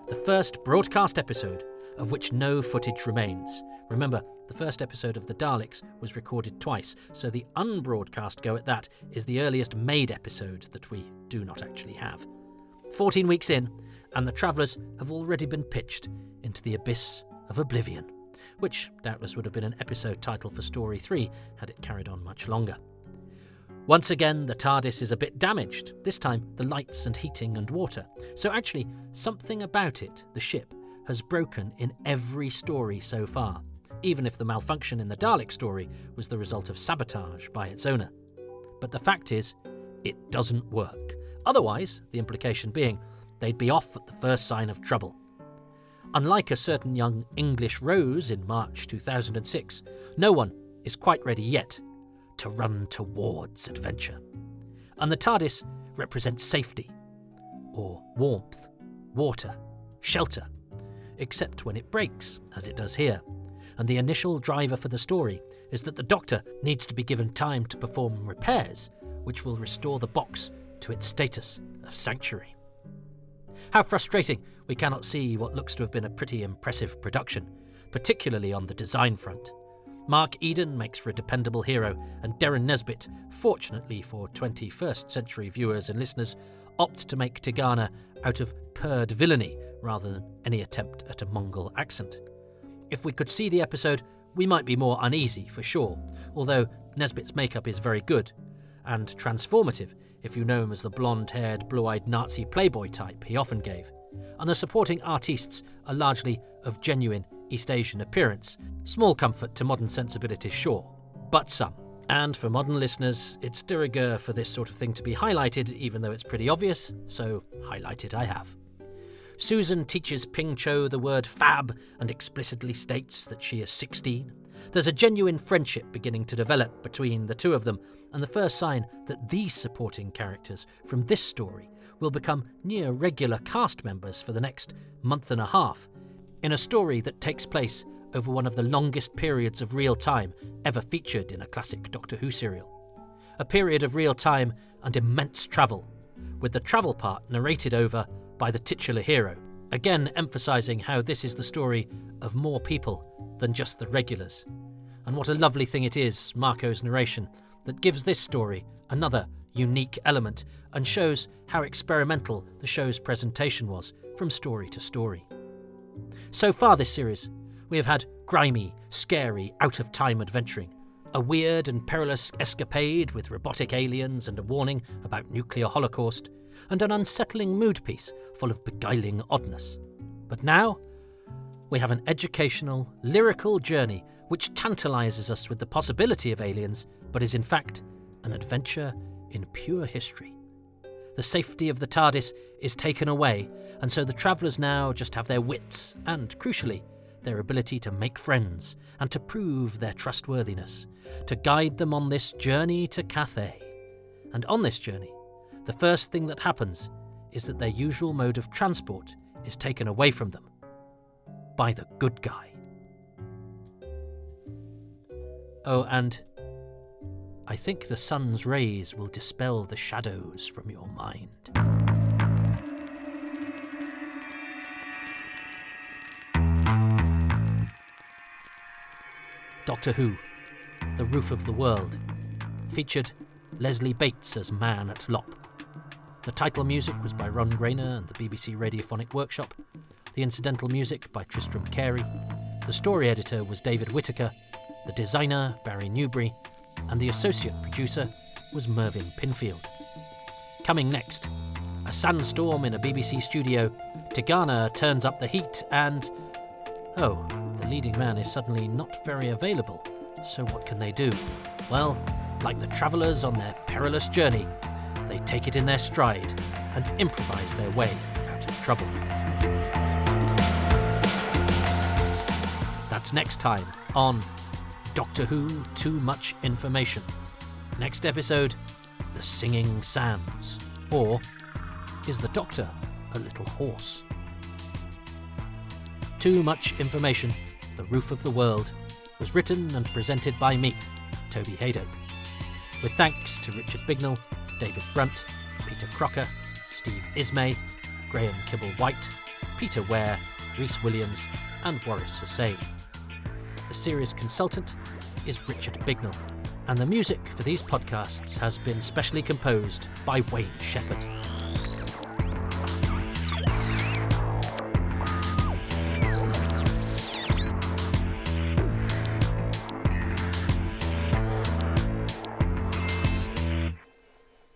The first broadcast episode of which no footage remains. Remember, the first episode of The Daleks was recorded twice, so the unbroadcast go at that is the earliest made episode that we do not actually have. 14 weeks in, and the travellers have already been pitched into the abyss of oblivion, which doubtless would have been an episode title for Story 3 had it carried on much longer. Once again, the TARDIS is a bit damaged, this time the lights and heating and water. So actually, something about it, the ship, has broken in every story so far, even if the malfunction in the Dalek story was the result of sabotage by its owner. But the fact is, it doesn't work. Otherwise, the implication being, they'd be off at the first sign of trouble. Unlike a certain young English Rose in March 2006, no one is quite ready yet to run towards adventure. And the TARDIS represents safety, or warmth, water, shelter, except when it breaks, as it does here. And the initial driver for the story is that the Doctor needs to be given time to perform repairs, which will restore the box to its status of sanctuary. How frustrating we cannot see what looks to have been a pretty impressive production, particularly on the design front. Mark Eden makes for a dependable hero, and Derren Nesbitt, fortunately for 21st century viewers and listeners, opts to make Tigana out of purred villainy rather than any attempt at a Mongol accent. If we could see the episode, we might be more uneasy, for sure, although Nesbitt's makeup is very good, and transformative if you know him as the blonde-haired, blue-eyed Nazi playboy type he often gave. And the supporting artistes are largely of genuine East Asian appearance. Small comfort to modern sensibilities, sure, but some. And for modern listeners, it's de rigueur for this sort of thing to be highlighted, even though it's pretty obvious, so highlighted I have. Susan teaches Ping Cho the word fab and explicitly states that she is 16. There's a genuine friendship beginning to develop between the two of them, and the first sign that these supporting characters from this story will become near regular cast members for the next month and a half, in a story that takes place over one of the longest periods of real time ever featured in a classic Doctor Who serial. A period of real time and immense travel, with the travel part narrated over by the titular hero, again emphasising how this is the story of more people than just the regulars. And what a lovely thing it is, Marco's narration, that gives this story another unique element and shows how experimental the show's presentation was from story to story. So far this series, we have had grimy, scary, out-of-time adventuring, a weird and perilous escapade with robotic aliens and a warning about nuclear holocaust, and an unsettling mood piece full of beguiling oddness. But now, we have an educational, lyrical journey which tantalises us with the possibility of aliens, but is in fact an adventure in pure history. The safety of the TARDIS is taken away, and so the travellers now just have their wits and, crucially, their ability to make friends and to prove their trustworthiness, to guide them on this journey to Cathay. And on this journey, the first thing that happens is that their usual mode of transport is taken away from them by the good guy. Oh, and I think the sun's rays will dispel the shadows from your mind. Doctor Who, The Roof of the World, featured Leslie Bates as Man at Lop. The title music was by Ron Grainer and the BBC Radiophonic Workshop, the incidental music by Tristram Carey, the story editor was David Whittaker, the designer Barry Newbury, and the associate producer was Mervyn Pinfield. Coming next, a sandstorm in a BBC studio, Tigana turns up the heat and... oh, the leading man is suddenly not very available, so what can they do? Well, like the travellers on their perilous journey, they take it in their stride and improvise their way out of trouble. That's next time on Doctor Who Too Much Information. Next episode, The Singing Sands. Or, is the Doctor a little horse? Too Much Information, The Roof of the World, was written and presented by me, Toby Haydock, with thanks to Richard Bignell, David Brunt, Peter Crocker, Steve Ismay, Graham Kibble-White, Peter Ware, Rhys Williams and Waris Hussain. The series consultant is Richard Bignell, and the music for these podcasts has been specially composed by Wayne Shepherd.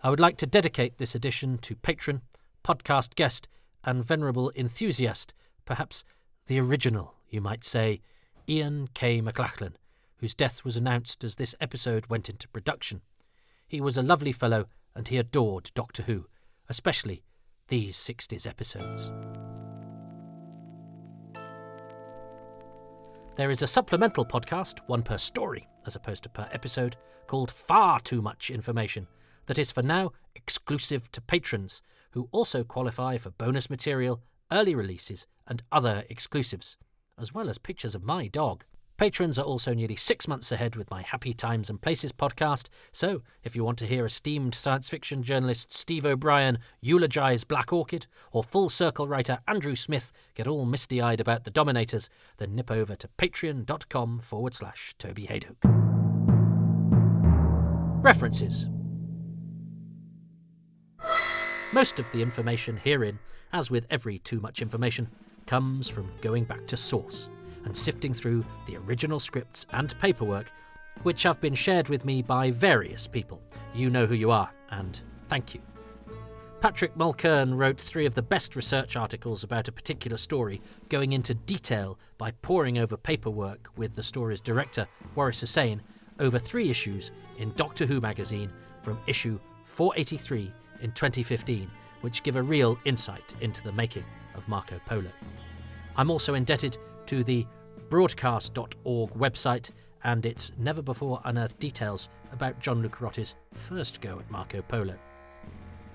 I would like to dedicate this edition to patron, podcast guest, and venerable enthusiast, perhaps the original, you might say, Ian K. McLachlan, whose death was announced as this episode went into production. He was a lovely fellow and he adored Doctor Who, especially these 60s episodes. There is a supplemental podcast, one per story as opposed to per episode, called Far Too Much Information, that is for now exclusive to patrons, who also qualify for bonus material, early releases and other exclusives, as well as pictures of my dog. Patrons are also nearly 6 months ahead with my Happy Times and Places podcast, so if you want to hear esteemed science fiction journalist Steve O'Brien eulogise Black Orchid, or Full Circle writer Andrew Smith get all misty-eyed about the Dominators, then nip over to patreon.com/Toby Haydock. References. Most of the information herein, as with every Too Much Information, comes from going back to source and sifting through the original scripts and paperwork which have been shared with me by various people. You know who you are, and thank you. Patrick Mulkern wrote 3 of the best research articles about a particular story, going into detail by poring over paperwork with the story's director, Waris Hussain, over 3 issues in Doctor Who magazine from issue 483 in 2015, which give a real insight into the making of Marco Polo. I'm also indebted to the broadcast.org website and its never-before-unearthed details about John Lucarotti's first go at Marco Polo.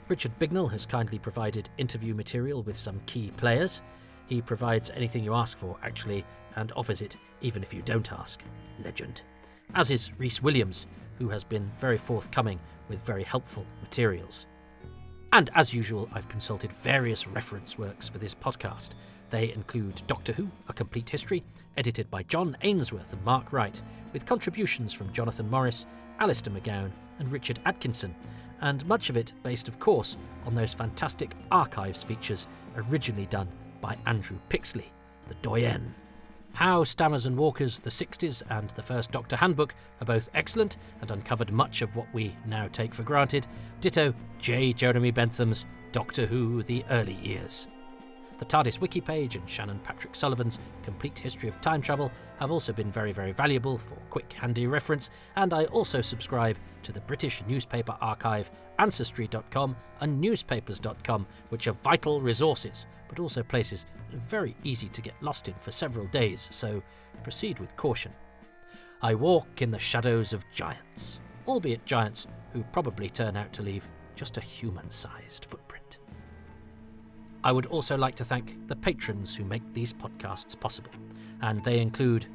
Richard Bignell has kindly provided interview material with some key players. He provides anything you ask for, actually, and offers it even if you don't ask. Legend. As is Rhys Williams, who has been very forthcoming with very helpful materials. And as usual, I've consulted various reference works for this podcast. They include Doctor Who, A Complete History, edited by John Ainsworth and Mark Wright, with contributions from Jonathan Morris, Alistair McGowan and Richard Atkinson, and much of it based, of course, on those fantastic archives features originally done by Andrew Pixley, the doyen. How Stammers and Walkers, the 60s and the First Doctor Handbook are both excellent and uncovered much of what we now take for granted. Ditto J. Jeremy Bentham's Doctor Who The Early Years. The TARDIS wiki page and Shannon Patrick Sullivan's Complete History of Time Travel have also been very, very valuable for quick, handy reference, and I also subscribe to the British newspaper archive Ancestry.com and Newspapers.com, which are vital resources, but also places that are very easy to get lost in for several days, so proceed with caution. I walk in the shadows of giants, albeit giants who probably turn out to leave just a human-sized footprint. I would also like to thank the patrons who make these podcasts possible, and they include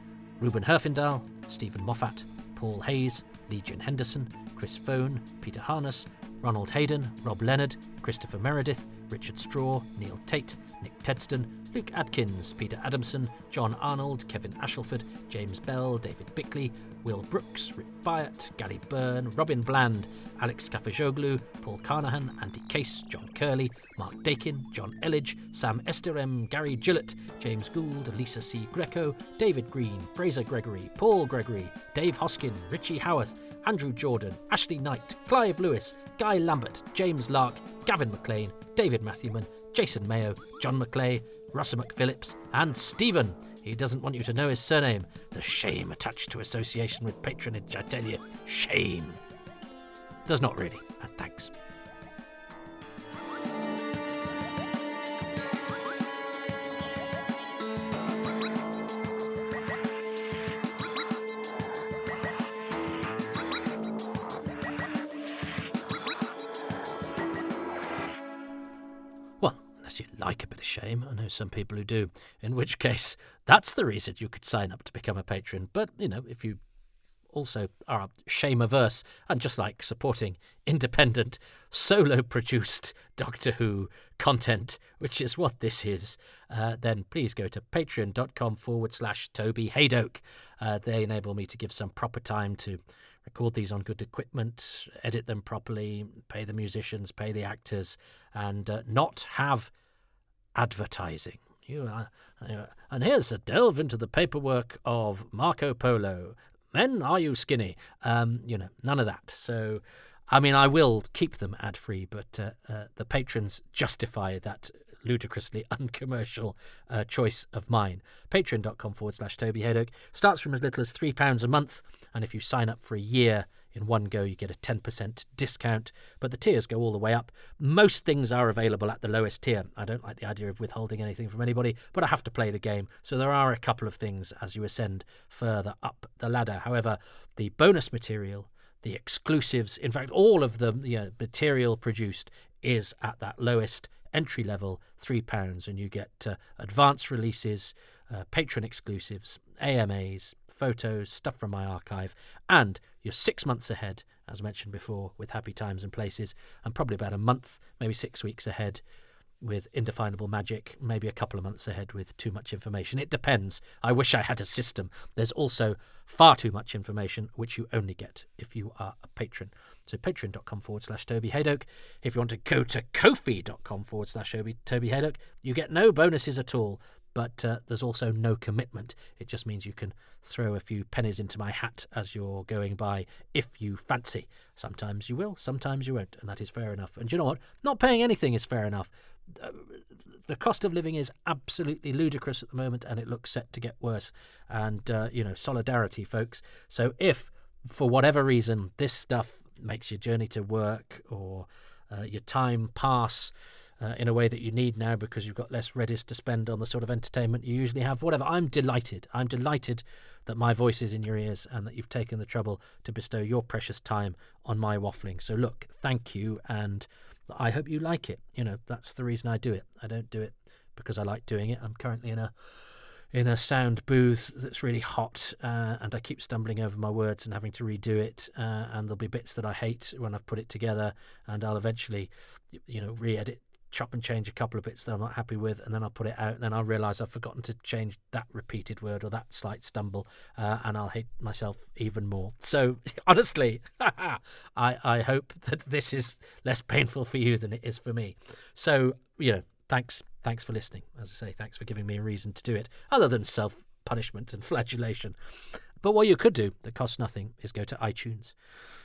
Ruben Herfindahl, Stephen Moffat, Paul Hayes, Legion Henderson, Chris Phone, Peter Harness, Ronald Hayden, Rob Leonard, Christopher Meredith, Richard Straw, Neil Tate, Nick Tedston, Luke Adkins, Peter Adamson, John Arnold, Kevin Ashelford, James Bell, David Bickley, Will Brooks, Rick Byatt, Gary Byrne, Robin Bland, Alex Kafajoglu, Paul Carnahan, Andy Case, John Curley, Mark Dakin, John Elledge, Sam Esterem, Gary Gillett, James Gould, Lisa C. Greco, David Green, Fraser Gregory, Paul Gregory, Dave Hoskin, Richie Howarth, Andrew Jordan, Ashley Knight, Clive Lewis, Guy Lambert, James Lark, Gavin McLean, David Matthewman, Jason Mayo, John McClay, Russell McPhillips, and Stephen. He doesn't want you to know his surname. The shame attached to association with patronage, I tell you. Shame. Does not really, and thanks. You like a bit of shame. I know some people who do, in which case that's the reason you could sign up to become a patron. But, if you also are shame averse and just like supporting independent, solo-produced Doctor Who content, which is what this is, then please go to patreon.com/Toby Haydoke. They enable me to give some proper time to record these on good equipment, edit them properly, pay the musicians, pay the actors, and not have advertising. And here's a delve into the paperwork of Marco Polo. Men, are you skinny? None of that. So, I will keep them ad-free, but the patrons justify that ludicrously uncommercial choice of mine. Patreon.com/Toby Haydoke starts from as little as £3 a month, and if you sign up for a year in one go, you get a 10% discount, but the tiers go all the way up. Most things are available at the lowest tier. I don't like the idea of withholding anything from anybody, but I have to play the game, so there are a couple of things as you ascend further up the ladder. However, the bonus material, the exclusives, in fact, all of the material produced is at that lowest entry level, £3, and you get advanced releases, patron exclusives, AMAs, photos, stuff from my archive, and you're 6 months ahead, as mentioned before, with Happy Times and Places, and probably about a month, maybe 6 weeks ahead with Indefinable Magic, maybe a couple of months ahead with Too Much Information. It depends. I wish I had a system. There's also far too much information, which you only get if you are a patron. So patreon.com/Toby Haydoke. If you want to go to kofi.com/Toby Haydoke, you get no bonuses at all. But there's also no commitment. It just means you can throw a few pennies into my hat as you're going by if you fancy. Sometimes you will, sometimes you won't, and that is fair enough. And you know what? Not paying anything is fair enough. The cost of living is absolutely ludicrous at the moment, and it looks set to get worse. And, solidarity, folks. So if, for whatever reason, this stuff makes your journey to work or your time pass in a way that you need now because you've got less Redis to spend on the sort of entertainment you usually have, whatever, I'm delighted. I'm delighted that my voice is in your ears and that you've taken the trouble to bestow your precious time on my waffling. So look, thank you, and I hope you like it. That's the reason I do it. I don't do it because I like doing it. I'm currently in a sound booth that's really hot, and I keep stumbling over my words and having to redo it, and there'll be bits that I hate when I've put it together, and I'll eventually, re-edit, chop and change a couple of bits that I'm not happy with, and then I'll put it out, and then I'll realise I've forgotten to change that repeated word or that slight stumble, and I'll hate myself even more. So, honestly, I hope that this is less painful for you than it is for me. So, thanks for listening. As I say, thanks for giving me a reason to do it, other than self-punishment and flagellation. But what you could do that costs nothing is go to iTunes,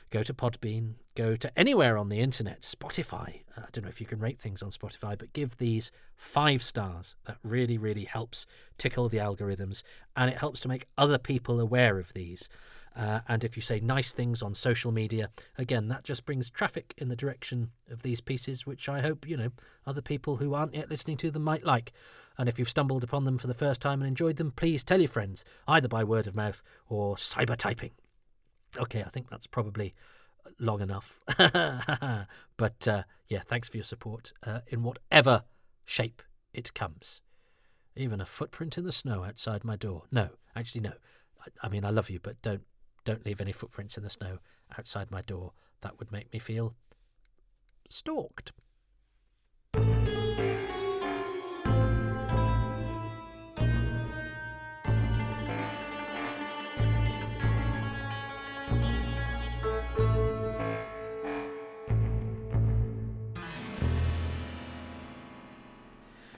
go to Podbean, go to anywhere on the internet, Spotify. I don't know if you can rate things on Spotify, but give these 5 stars. That really, really helps tickle the algorithms, and it helps to make other people aware of these. And if you say nice things on social media, again, that just brings traffic in the direction of these pieces, which I hope, other people who aren't yet listening to them might like. And if you've stumbled upon them for the first time and enjoyed them, please tell your friends, either by word of mouth or cyber typing. Okay, I think that's probably long enough. But thanks for your support in whatever shape it comes. Even a footprint in the snow outside my door. No, actually, no. I mean, I love you, but don't leave any footprints in the snow outside my door. That would make me feel stalked.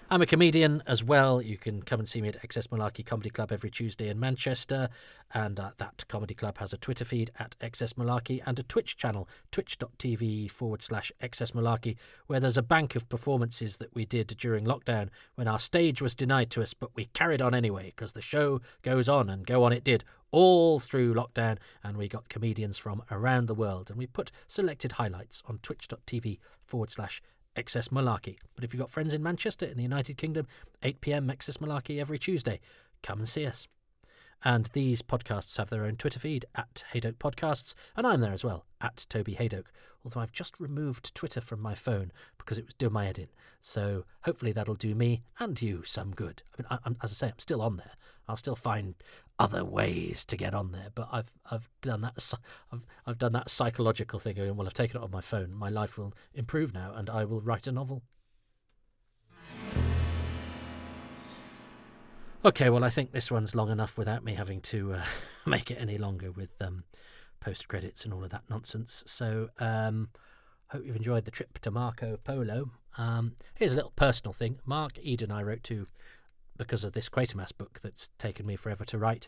I'm a comedian as well. You can come and see me at XS Malarkey Comedy Club every Tuesday in Manchester, and that comedy club has a Twitter feed at XS Malarkey and a Twitch channel, twitch.tv/XS Malarkey, where there's a bank of performances that we did during lockdown when our stage was denied to us, but we carried on anyway because the show goes on, and go on it did all through lockdown, and we got comedians from around the world, and we put selected highlights on twitch.tv/XS Malarkey. But if you've got friends in Manchester, in the United Kingdom, 8 p.m. XS Malarkey every Tuesday. Come and see us. And these podcasts have their own Twitter feed at Haydoke Podcasts, and I'm there as well, at Toby Haydoke. Although I've just removed Twitter from my phone because it was doing my head in. So hopefully that'll do me and you some good. I mean, as I say, I'm still on there. I'll still find other ways to get on there, but I've done that. I've done that psychological thing. Well, I've taken it on my phone. My life will improve now, and I will write a novel. Okay, well, I think this one's long enough without me having to make it any longer with post-credits and all of that nonsense. So, hope you've enjoyed the trip to Marco Polo. Here's a little personal thing. Mark Eden I wrote to because of this Quatermass book that's taken me forever to write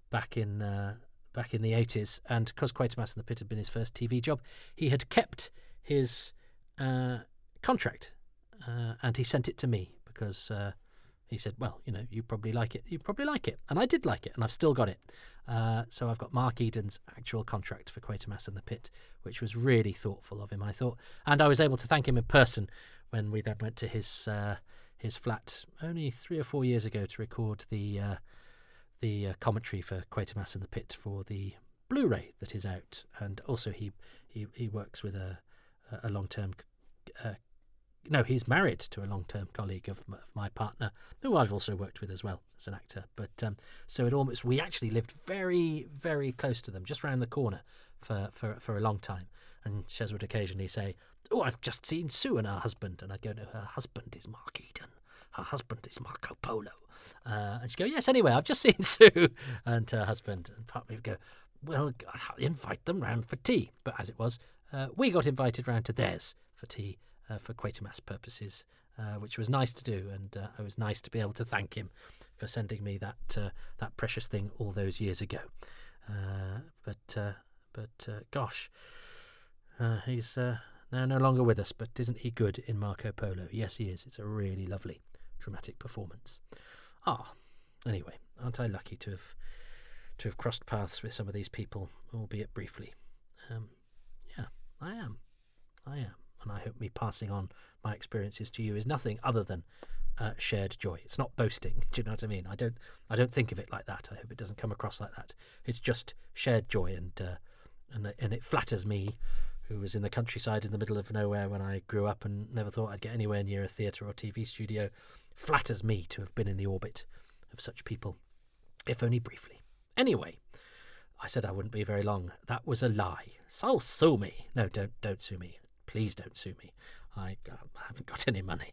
back in the 80s. And because Quatermass in the Pit had been his first TV job, he had kept his contract and he sent it to me because... he said, well, you probably like it. You probably like it. And I did like it, and I've still got it. So I've got Mark Eden's actual contract for Quatermass and the Pit, which was really thoughtful of him, I thought. And I was able to thank him in person when we then went to his flat only 3 or 4 years ago to record the commentary for Quatermass and the Pit for the Blu-ray that is out. And also he works with a long-term... No, he's married to a long-term colleague of my partner, who I've also worked with as well as an actor. But so we actually lived very, very close to them, just round the corner for a long time. And Shez would occasionally say, "Oh, I've just seen Sue and her husband," and I'd go, "No, her husband is Mark Eden. Her husband is Marco Polo." And she'd go, "Yes, anyway, I've just seen Sue and her husband." And part of me would go, "Well, I'll invite them round for tea." But as it was, we got invited round to theirs for tea. For Quatermass purposes, which was nice to do, and it was nice to be able to thank him for sending me that precious thing all those years ago. But gosh, he's now no longer with us. But isn't he good in Marco Polo? Yes, he is. It's a really lovely, dramatic performance. Anyway, aren't I lucky to have crossed paths with some of these people, albeit briefly? Yeah, I am. And I hope me passing on my experiences to you is nothing other than shared joy. It's not boasting. Do you know what I mean? I don't think of it like that. I hope it doesn't come across like that. It's just shared joy, and it flatters me, who was in the countryside in the middle of nowhere when I grew up and never thought I'd get anywhere near a theatre or TV studio. Flatters me to have been in the orbit of such people, if only briefly. Anyway, I said I wouldn't be very long. That was a lie. So sue me. No, don't sue me. Please don't sue me. I haven't got any money.